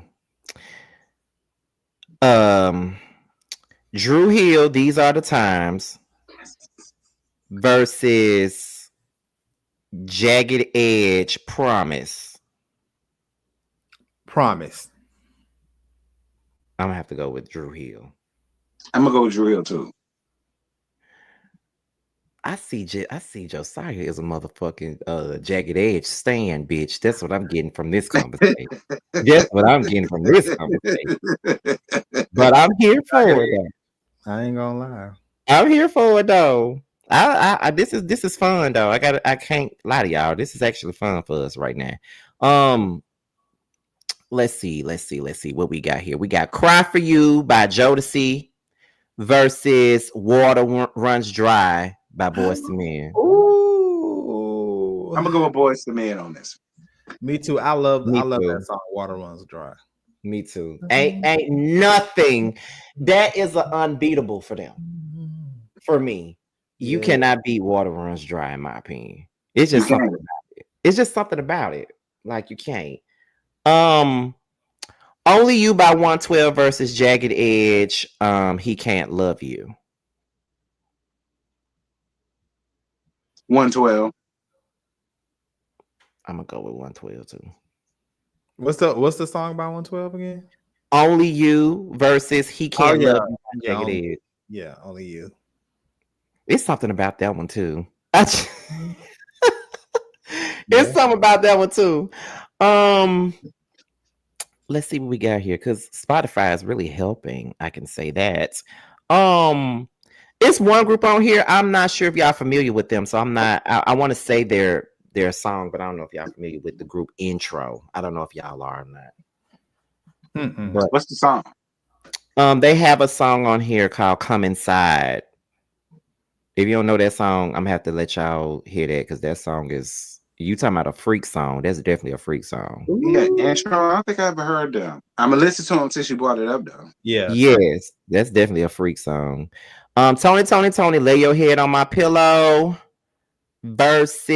Drew Hill, These Are the Times versus Jagged Edge, Promise. I'm gonna have to go with Drew Hill. I'm gonna go with Drew Hill too. I see Josiah is a motherfucking Jagged Edge stan, bitch. That's what I'm getting from this conversation. But I'm here for it. I ain't gonna lie. I'm here for it though. This is fun though. I can't lie to y'all. This is actually fun for us right now. Let's see what we got here. We got Cry for You by Jodeci versus Water Runs Dry by Boyz II Men. Ooh. I'm gonna go with Boyz II Men on this. Me too. I love that song, Water Runs Dry. Me too. Ain't nothing that is an unbeatable for them. For me, you cannot beat Water Runs Dry, in my opinion. It's just something about it. It's just something about it. Like you can't. Only You by 112 versus Jagged Edge. He Can't Love You. 112. I'm gonna go with 112 too. What's the song by 112 again? Only You versus He Oh Can't yeah, Love You by yeah, Jagged Edge. only you. It's something about that one too. Yeah. It's something about that one too. Um, let's see what we got here because Spotify is really helping. I can say that. Um, it's one group on here. I'm not sure if y'all familiar with them, so I'm not. I want to say their song, but I don't know if y'all familiar with the group Intro. I don't know if y'all are or not. Mm-mm. But What's the song? they have a song on here called "Come Inside." If you don't know that song, I'm gonna have to let y'all hear that because that song is you talking about a freak song. That's definitely a freak song. Yeah, intro. I don't think I ever heard them. I'm gonna listen to them until she brought it up though. Yeah. Yes, that's definitely a freak song. Tony, lay your head on my pillow versus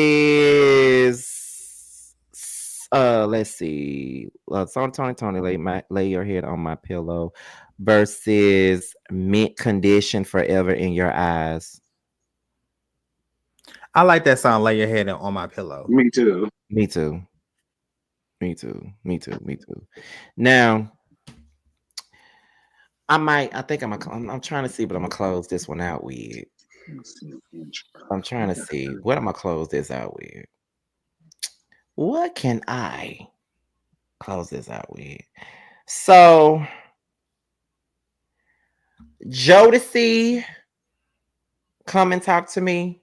let's see. Tony, lay your head on my pillow versus mint condition forever in your eyes. I like that song. Lay your head on my pillow. Me too. Me too. Me too. Me too. Me too. Now, I'm trying to see what I'm gonna close this one out with. I'm trying to see what I'm gonna close this out with. What can I close this out with? So, Jodeci, Come and Talk to Me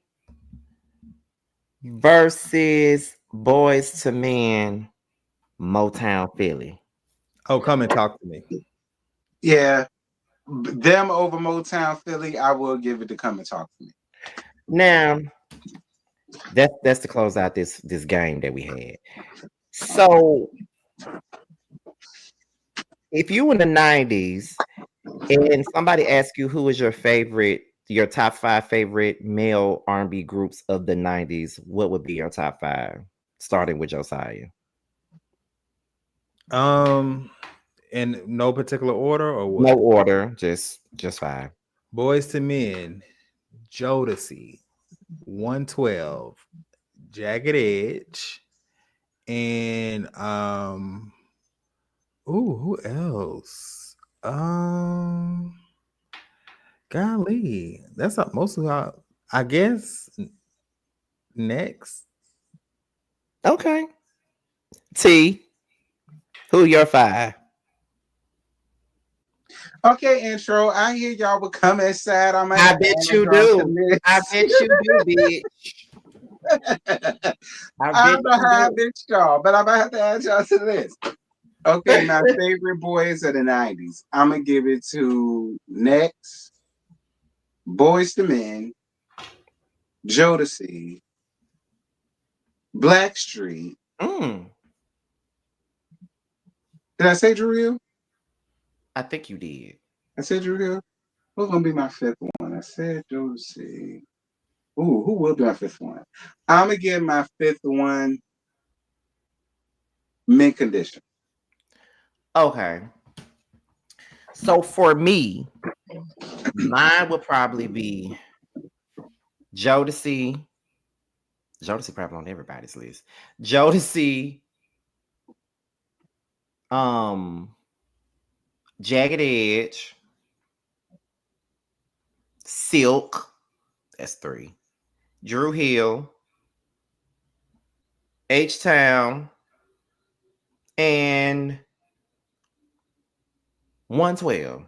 versus Boys to Men, Motown Philly. Oh, come and talk to me. Yeah, them over Motown Philly. I will give it to Come and Talk to Me. Now, that's to close out this game that we had. So, if you in the 90s and somebody asks you who is your top 5 favorite male R&B groups of the 90s, what would be your top 5? Starting with Josiah. In no particular order or No what? order, just 5. Boys to Men, Jodeci, 112, Jagged Edge, and who else? Golly, that's not most of our. I guess next. Okay. T, who your 5? Okay, intro. I hear y'all would come inside. I might I have to bet add you y'all to do. I this. bet you do, bitch. I I bet don't know you how I do. bitched y'all, but I might have to add y'all to this. Okay, my favorite boys of the 90s. I'm gonna give it to Next, Boys to Men, Jodeci, Blackstreet. Mm, Did I say Drew? I think you did. I said Drew. Who's gonna be my fifth one? I said Jodeci. Ooh, who will be my fifth one? I'm gonna give my fifth one Mint Condition. Okay. So for me, mine would probably be Jodeci. Jodeci probably on everybody's list. Jodeci, um, Jagged Edge, Silk, that's 3. Drew Hill, Htown, and 112.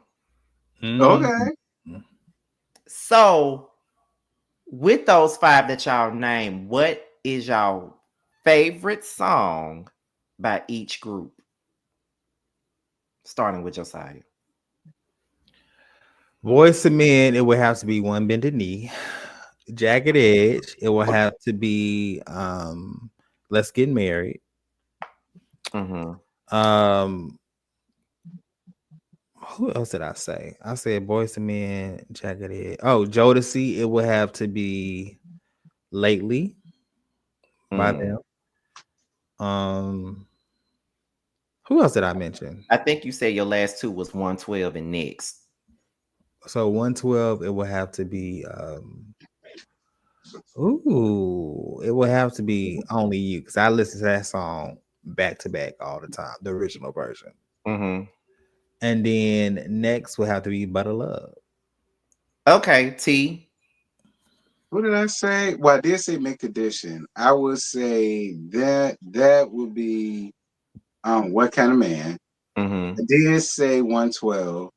Okay. So with those 5 that y'all name, what is y'all favorite song by each group? Starting with Josiah. Boys to Men, it would have to be One Bended Knee. Jagged Edge, it will have to be Let's Get Married. Mm-hmm. Who else did I say? I said Boys to Men, Jagged Edge. Oh, Jodeci, it would have to be Lately by them. Who else did I mention? I think you said your last 2 was 112 and Next. So 112, it would have to be it would have to be Only You, because I listen to that song back to back all the time, the original version. Mm-hmm. And then next will have to be Butter Love. Okay, T. What did I say? Well, I did say Mint Condition. I would say that would be What Kind of Man. Mm-hmm. I did say 112.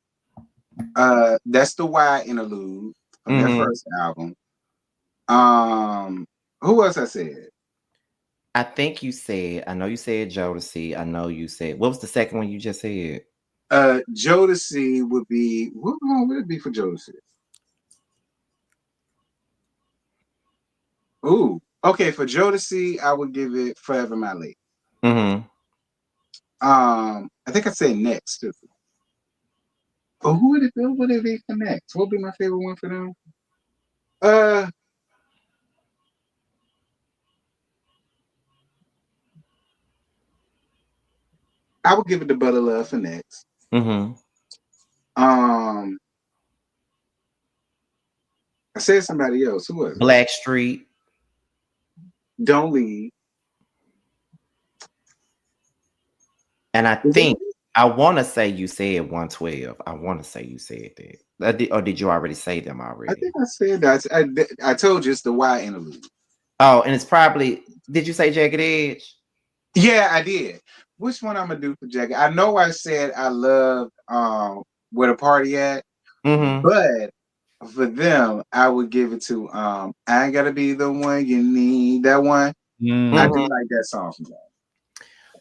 That's the Y interlude from their Mm-hmm. first album. Who else I said? I think you said, I know you said Jodeci. I know you said, what was the second one you just said? Jodeci would be what would it be for Jodeci? Ooh, okay, for Jodeci, I would give it Forever My Lady. Mm-hmm. I think I said Next too. But who would it be? What would it be for Next? What would be my favorite one for them? Uh, I would give it to Butter Love for Next. Mm-hmm. Um, I said somebody else. Who was it? Blackstreet. Don't Leave. And I Is it? think I want to say you said 112. I want to say you said that. Or did you already say them I already? think I said that. I told you it's the Y interlude. Oh, and it's probably, did you say Jagged Edge? Yeah, I did. Which one I'm gonna do for Jagged? I know I said I love Where the Party At, Mm-hmm. but for them, I would give it to I Ain't Gotta Be the One You Need. That one. I do Mm-hmm. like that song from them.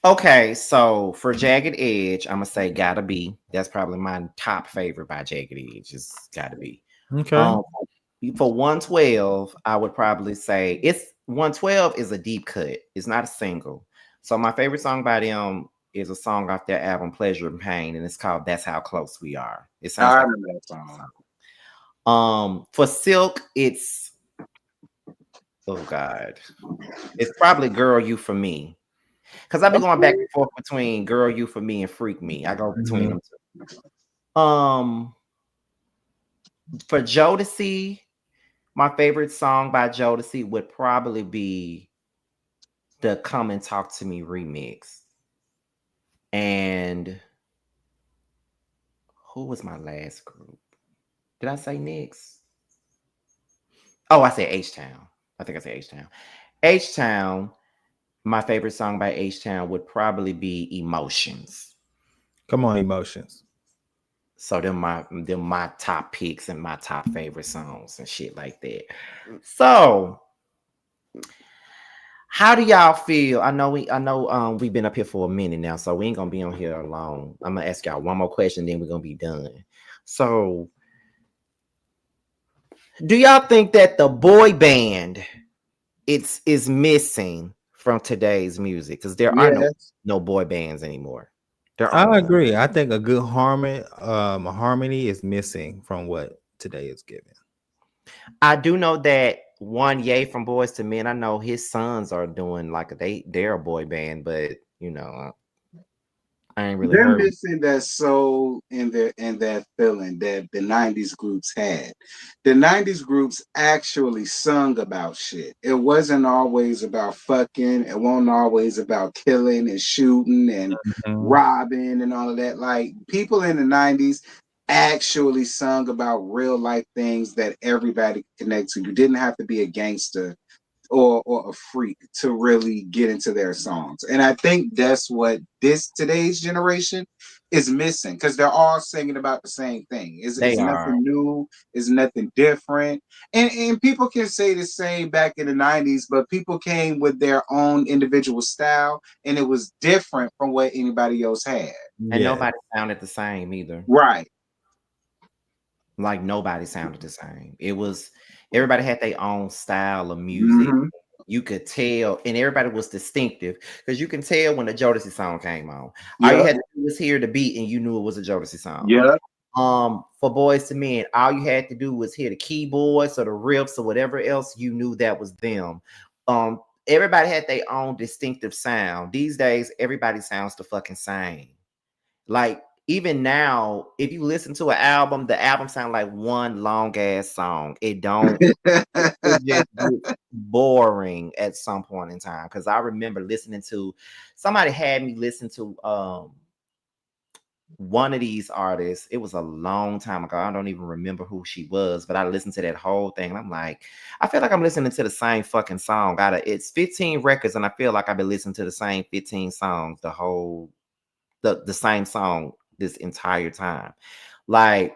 Okay, so for Jagged Edge, I'm gonna say Gotta Be. That's probably my top favorite by Jagged Edge. It's Gotta Be. Okay. Um, for 112, I would probably say it's 112 is a deep cut. It's not a single. So my favorite song by them is a song off their album Pleasure and Pain, and it's called That's How Close We Are. It sounds I like remember that a song. song. For Silk, it's oh god. It's probably Girl You For Me. Because I've been going back Okay. and forth between Girl You For Me and Freak Me. I go between Mhm. them two. For Jodeci, my favorite song by Jodeci would probably be the Come and Talk to Me remix. And who was my last group? Did I say next? Oh, I said Htown. I think I said Htown. Htown, my favorite song by Htown would probably be Emotions. Come on, Emotions. So them my top picks and my top favorite songs and shit like that. So how do y'all feel? I know we've been up here for a minute now, so we ain't gonna be on here alone. I'm gonna ask y'all one more question, then we're gonna be done. So do y'all think that the boy band it's is missing from today's music? Because there are Yes. no boy bands anymore. There are I none. agree. I think a good harmony is missing from what today is given. I do know that one Yay from Boys to Men. I know his sons are doing like they're a boy band, but I ain't really They're heard. missing that soul and that feeling that the 90s groups had. The 90s groups actually sung about shit. It wasn't always about fucking, it wasn't always about killing and shooting and Mhm. robbing and all of that. Like people in the 90s actually sung about real life things that everybody could connect to. You didn't have to be a gangster or a freak to really get into their songs. And I think that's what this today's generation is missing because they're all singing about the same thing. It's They are. nothing new, it's nothing different. And people can say the same back in the 90s, but people came with their own individual style and it was different from what anybody else had. And Yeah. nobody sounded the same either. Right. Like nobody sounded the same. It was everybody had their own style of music. Hmm. You could tell, and everybody was distinctive because you can tell when the Jodeci song came on. All you Yep. had to do was hear the beat, and you knew it was a Jodeci song. Yep. For Boys to Men, all you had to do was hear the keyboards or the riffs or whatever else, you knew that was them. Everybody had their own distinctive sound. These days, everybody sounds the fucking same. Like even now, if you listen to an album, the album sounds like one long ass song. It don't. It just gets boring at some point in time. Because I remember listening to somebody had me listen to one of these artists, it was a long time ago. I don't even remember who she was, but I listened to that whole thing. And I'm like, I feel like I'm listening to the same fucking song. It's 15 records, and I feel like I've been listening to the same 15 songs, the same song this entire time. Like,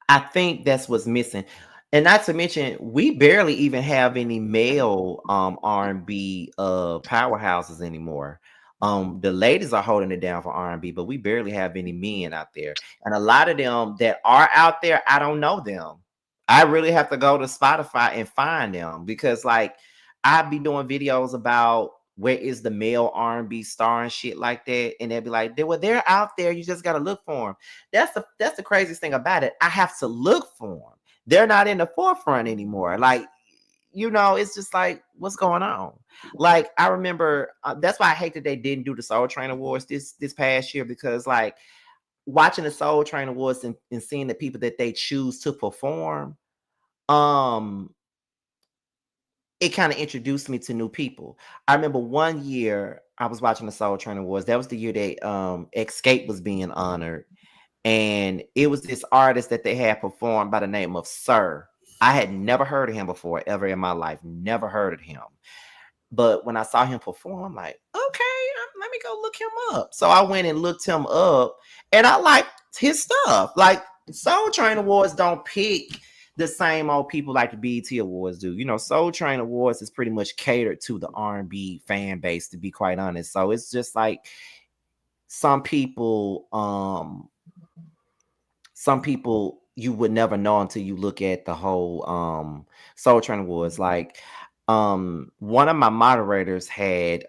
I think that's what's missing. And not to mention, we barely even have any male R&B powerhouses anymore. The ladies are holding it down for R&B, but we barely have any men out there. And a lot of them that are out there, I don't know them. I really have to go to Spotify and find them, because like I'd be doing videos about where is the male R&B star and shit like that, and they'd be like, they're out there. You just gotta look for them. That's the craziest thing about it. I have to look for them. They're not in the forefront anymore. Like, it's just like, what's going on? Like, I remember that's why I hate that they didn't do the Soul Train Awards this past year, because like watching the Soul Train Awards and seeing the people that they choose to perform, it kind of introduced me to new people. I remember one year I was watching the Soul Train Awards. That was the year that Escape was being honored. And it was this artist that they had performed by the name of Sir. I had never heard of him before, ever in my life. Never heard of him. But when I saw him perform, I'm like, okay, let me go look him up. So I went and looked him up, and I liked his stuff. Like, Soul Train Awards don't pick the same old people like the BET Awards do. Soul Train Awards is pretty much catered to the R&B fan base, to be quite honest. So it's just like some people you would never know until you look at the whole Soul Train Awards. Like, one of my moderators had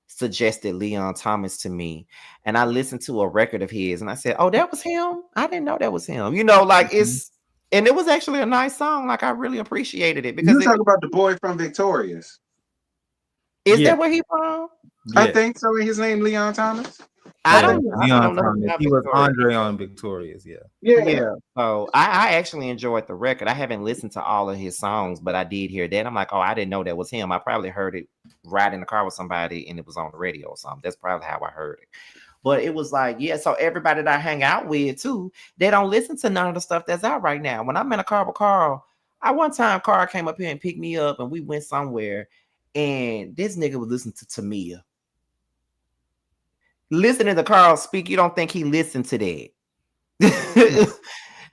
suggested Leon Thomas to me, and I listened to a record of his, and I said, oh, that was him? I didn't know that was him. Like, and it was actually a nice song. Like, I really appreciated it, because you talk about the boy from Victorious. Is that where he from? Yeah. I think so. His name Leon Thomas. I don't know. Thomas. He was Andre on Victorious. Yeah. So I actually enjoyed the record. I haven't listened to all of his songs, but I did hear that. I'm like, oh, I didn't know that was him. I probably heard it riding in the car with somebody, and it was on the radio or something. That's probably how I heard it. But it was like, yeah. So everybody that I hang out with too, they don't listen to none of the stuff that's out right now. When I'm in a car with Carl, one time Carl came up here and picked me up, and we went somewhere, and this nigga was listening to Tamia. Listening to Carl speak, you don't think he listened to that.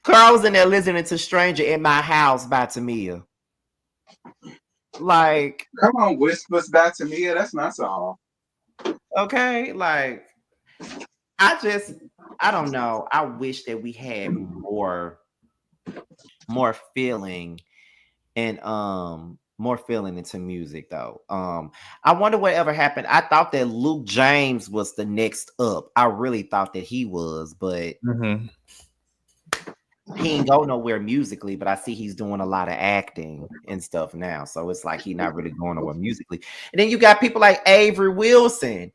Carl was in there listening to Stranger in My House by Tamia. Like, come on, Whispers by Tamia. That's my song. Okay, like, I don't know. I wish that we had more feeling and more feeling into music, though. I wonder whatever happened. I thought that Luke James was the next up. I really thought that he was, but he ain't go nowhere musically. But I see he's doing a lot of acting and stuff now, so it's like he's not really going nowhere musically. And then you got people like Avery Wilson.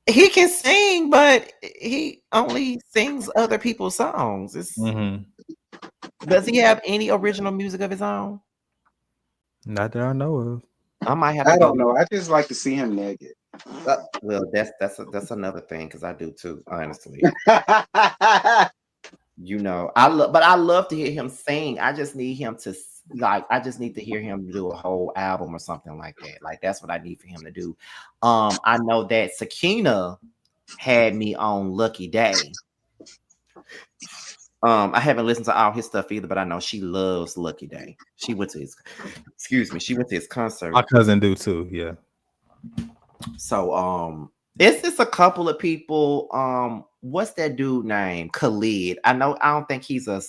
He can sing, but he only sings other people's songs. Does he have any original music of his own? Not that I know of. I don't know. I just like to see him naked. Well, that's another thing, because I do too, honestly. I love to hear him sing. I just need him to I just need to hear him do a whole album or something like that. Like, that's what I need for him to do. I know that Sakina had me on Lucky Day. I haven't listened to all his stuff either, but I know she loves Lucky Day. She went to his concert. My cousin do too, yeah. So it's just a couple of people. What's that dude name? Khalid. I don't think he's a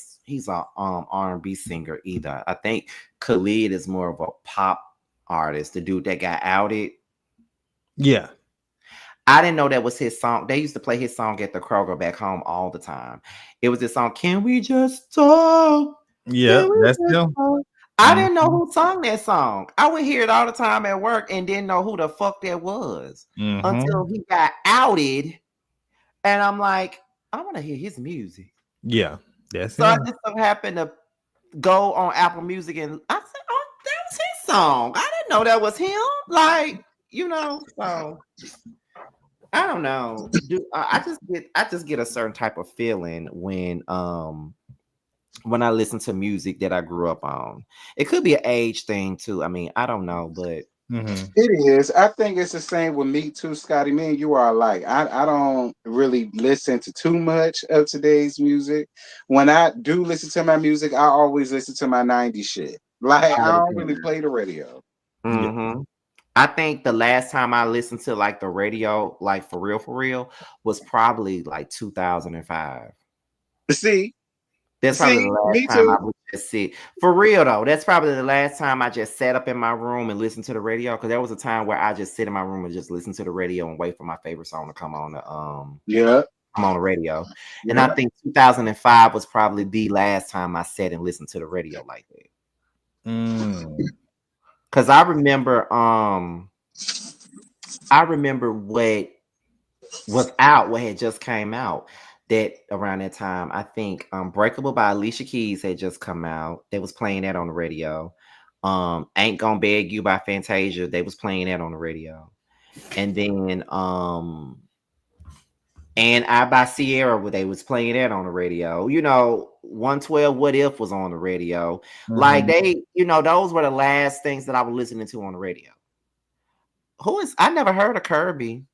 R&B singer either. I think Khalid is more of a pop artist. The dude that got outed. Yeah. I didn't know that was his song. They used to play his song at the Kroger back home all the time. It was this song, Can We Just Talk? Yeah, that's him. I didn't know who sung that song. I would hear it all the time at work and didn't know who the fuck that was until he got outed. And I'm like, I want to hear his music. Yeah, that's so him. I just so happened to go on Apple Music, and I said, oh, that was his song. I didn't know that was him. Like, so I don't know. I just get a certain type of feeling when I listen to music that I grew up on. It could be an age thing too. I mean, I don't know, but It is. I think it's the same with me too, Scotty. Me and you are alike. I don't really listen to too much of today's music. When I do listen to my music, I always listen to my 90s shit. Like I don't really play the radio. mm-hmm. I think the last time I listened to like the radio, like for real, was probably like 2005. See, That's probably the last me time I too. would just sit. For real though, that's probably the last time I just sat up in my room and listened to the radio. Because there was a time where I just sit in my room and just listen to the radio and wait for my favorite song to Yeah, come on the radio. And I yeah. think 2005 was probably the last time I sat and listened to the radio like that. Because I remember what was out, what had just came out that around that time. I think Breakable by Alicia Keys had just come out. They was playing that on the radio. Ain't Gonna Beg You by Fantasia, they was playing that on the radio. And then and I by Sierra, where they was playing that on the radio. 112 What If was on the radio. Like they, those were the last things that I was listening to on the radio. I never heard of Kirby.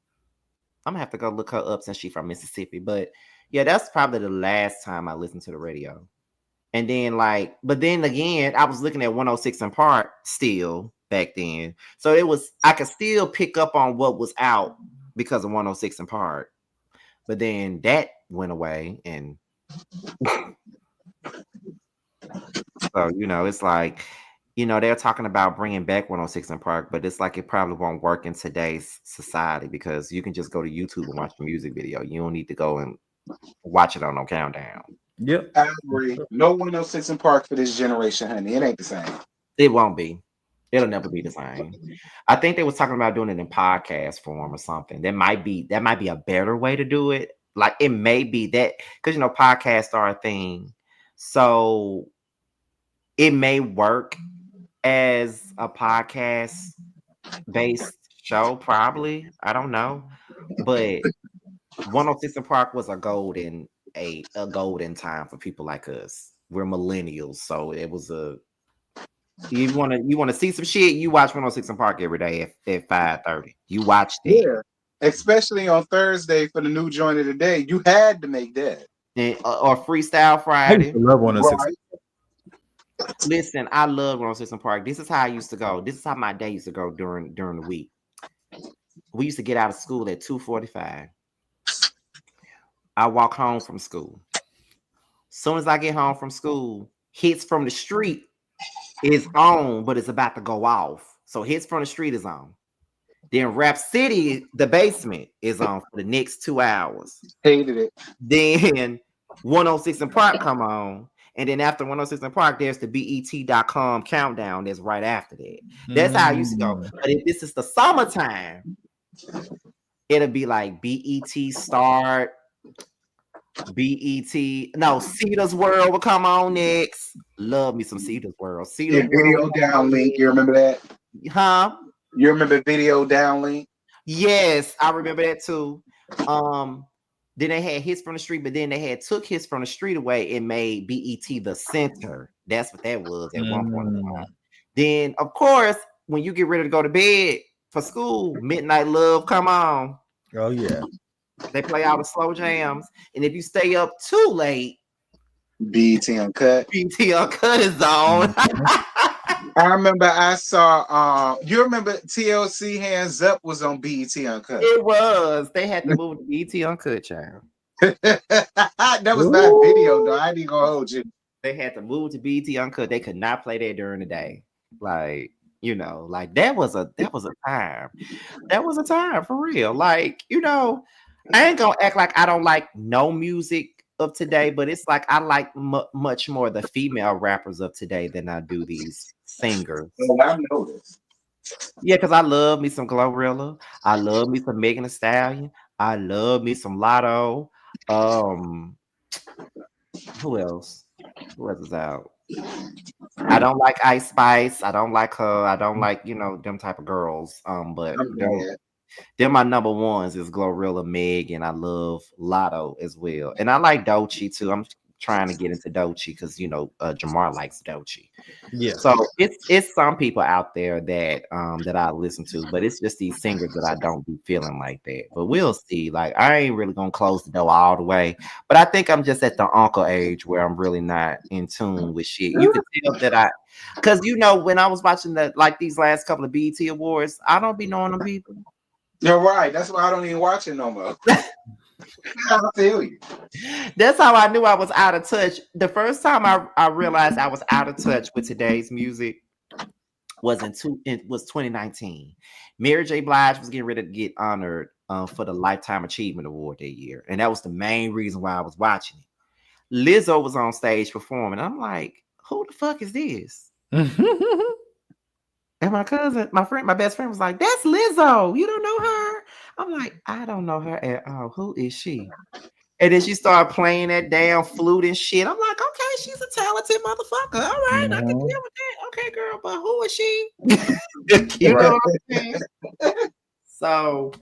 I'm gonna have to go look her up since she's from Mississippi. But yeah, that's probably the last time I listened to the radio. And then but then again, I was looking at 106 in Park still back then. So I could still pick up on what was out because of 106 in Park. But then that went away, and so it's like they're talking about bringing back 106 in Park, but it's like it probably won't work in today's society because you can just go to YouTube and watch the music video. You don't need to go and watch it on no countdown. Yep, I agree. No 106 in Park for this generation, honey. It ain't the same. It won't be. It'll never be the same. I think they was talking about doing it in podcast form or something. That might be a better way to do it. Like it may be that because podcasts are a thing, so it may work as a podcast based show. Probably, I don't know, but 106 in Park was a golden time for people like us. We're millennials, so it was you want to see some shit, you watch 106 in Park every day at 5:30. You watch that. Yeah. Especially on Thursday for the new joint of the day. You had to make that. Or Freestyle Friday. I love 106. Right. Listen, I love 106 in Park. This is how I used to go. This is how my day used to go during the week. We used to get out of school at 2:45. I walk home from school. Soon as I get home from school, Hits from the Street is on, but it's about to go off. So Hits from the Street is on. Then Rap City, The Basement, is on for the next 2 hours. Hated it. Then 106 in Park come on. And then after 106 in Park, there's the BET.com countdown that's right after that. That's how I used to go. But if this is the summertime, it'll be like BET Start, Cedar's World will come on next. Love me some Cedar's World. Video downlink. You remember that? Huh? You remember Video Downlink? Yes, I remember that too. Then they had Hits from the Street, but then they had took Hits from the Street away and made BET the center. That's what that was at one point in time. Then, of course, when you get ready to go to bed for school, Midnight Love come on. Oh yeah. They play all the slow jams. And if you stay up too late, BET Uncut. BET Uncut is on. I remember I saw you remember TLC Hands Up was on BET Uncut. It was. They had to move to BET Uncut, child. That was not video though. I didn't go hold you. They had to move to BET Uncut. They could not play that during the day. Like, that was a time. That was a time for real. Like, I ain't gonna act like I don't like no music of today, but it's like I like much more the female rappers of today than I do these singers. Oh, I noticed. Yeah, because I love me some Glorilla. I love me some Megan Thee Stallion. I love me some Lotto. Who else? Who else is out? I don't like Ice Spice. I don't like her. I don't like them type of girls. But Then my number ones is Glorilla, Meg, and I love Lotto as well. And I like Doechii too. I'm trying to get into Doechii because Jamar likes Doechii. Yeah. So it's some people out there that I listen to, but it's just these singers that I don't be feeling like that. But we'll see. Like I ain't really gonna close the door all the way, but I think I'm just at the uncle age where I'm really not in tune with shit. You could tell that because when I was watching these last couple of BET awards, I don't be knowing them people. You're right. That's why I don't even watch it no more. I'll tell you. That's how I knew I was out of touch. The first time I realized I was out of touch with today's music was it was 2019. Mary J. Blige was getting ready to get honored for the Lifetime Achievement Award that year, and that was the main reason why I was watching it. Lizzo was on stage performing. I'm like, who the fuck is this? And my best friend was like, that's Lizzo. You don't know her? I'm like, I don't know her at all. Who is she? And then she started playing that damn flute and shit. I'm like, okay, she's a talented motherfucker. All right, I can deal with that. Okay, girl, but who is she? You know what I'm saying? So,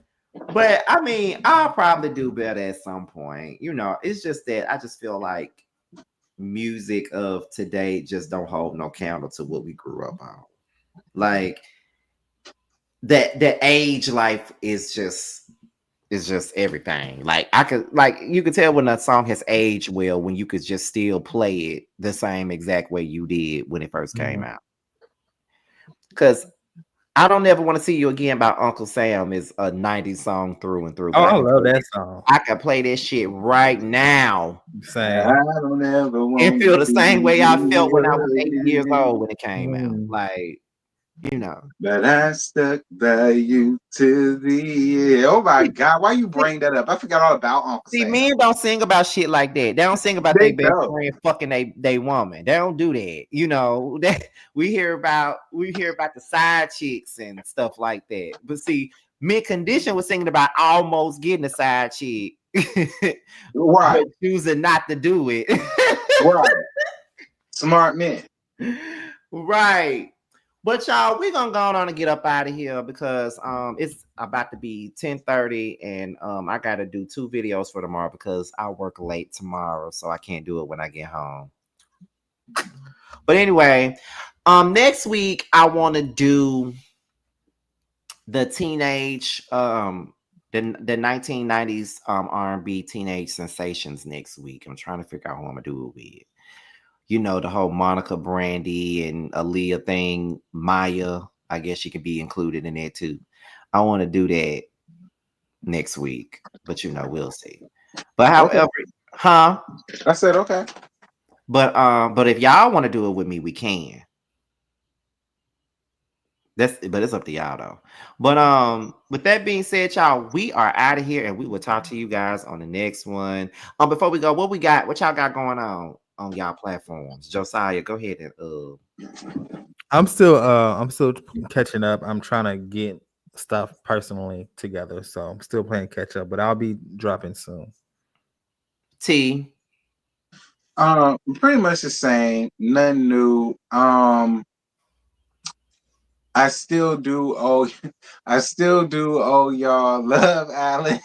but I mean, I'll probably do better at some point. It's just that I just feel like music of today just don't hold no candle to what we grew up on. Like that age life is just everything. Like you could tell when a song has aged well when you could just still play it the same exact way you did when it first came out. Because I Don't Ever Want to See You Again by Uncle Sam is a 90s song through and through. Oh, I love that song. I can play that shit right now. Same. I don't ever want And feel the same way I felt when I was 8 you. years old when it came out. Like, But I stuck by you to the end. Oh my God, why you bring that up? I forgot all about Uncle See, Sam. men don't sing about shit like that. They don't sing about They their best don't. friend fucking they woman. They don't do that. That we hear about the side chicks and stuff like that. But see, Mint Condition was singing about almost getting a side chick, Right, but choosing not to do it. right. Smart men. Right. But y'all, we're gonna go on and get up out of here because it's about to be 10:30 and I gotta do 2 videos for tomorrow because I work late tomorrow, so I can't do it when I get home. But anyway, next week I want to do the teenage the 1990s R&B teenage sensations next week. I'm trying to figure out who I'm gonna do it with. The whole Monica Brandy and Aaliyah thing, Maya, I guess she could be included in there too. I want to do that next week, but we'll see. But however, I said okay. But if y'all want to do it with me, we can. But it's up to y'all though. But with that being said, y'all, we are out of here and we will talk to you guys on the next one. Before we go, what y'all got going on y'all platforms? Josiah, go ahead and I'm still catching up. I'm trying to get stuff personally together, so I'm still playing catch up, but I'll be dropping soon. T. Pretty much the same, nothing new. I still do owe y'all Love Island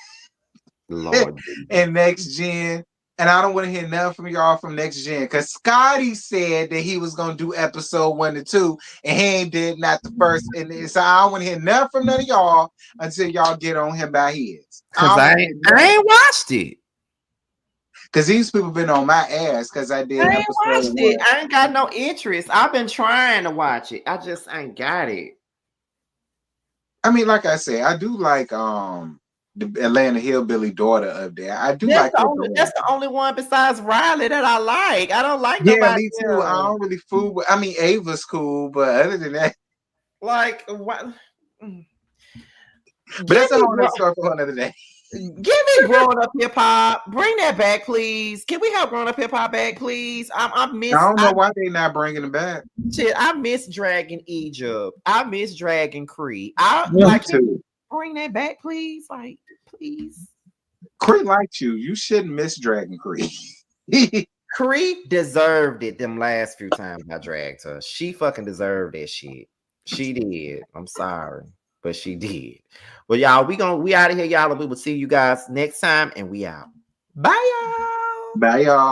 Lord and Next Gen. And I don't want to hear nothing from y'all from Next Gen because Scotty said that he was gonna do episode 1 to 2, and he ain't did not the first. And so I don't want to hear nothing from none of y'all until y'all get on him by his. Because I ain't watched it. Because these people been on my ass because I did I ain't episode watched 1. it. I ain't got no interest. I've been trying to watch it. I just ain't got it. I mean, like I said, I do like the Atlanta Hillbilly daughter up there. I do That's like that's the only one besides Riley that I like. I don't like yeah, nobody me too. else. I don't really fool with. I mean, Ava's cool, but other than that, like what? But that's a whole other story for another day. Give me Growing Up Hip Hop. Bring that back, please. Can we have Growing Up Hip Hop back, please? I don't know why they not bringing it back. Shit, I miss Dragon Egypt. I miss Dragon Cree. I like to bring that back, please. Like, please. Cree liked you. You shouldn't miss Dragon Cree. Cree deserved it them last few times I dragged her. She fucking deserved that shit. She did. I'm sorry. but she did. Well, y'all, we out of here, y'all. We will see you guys next time, and we out. Bye, y'all. Bye, y'all.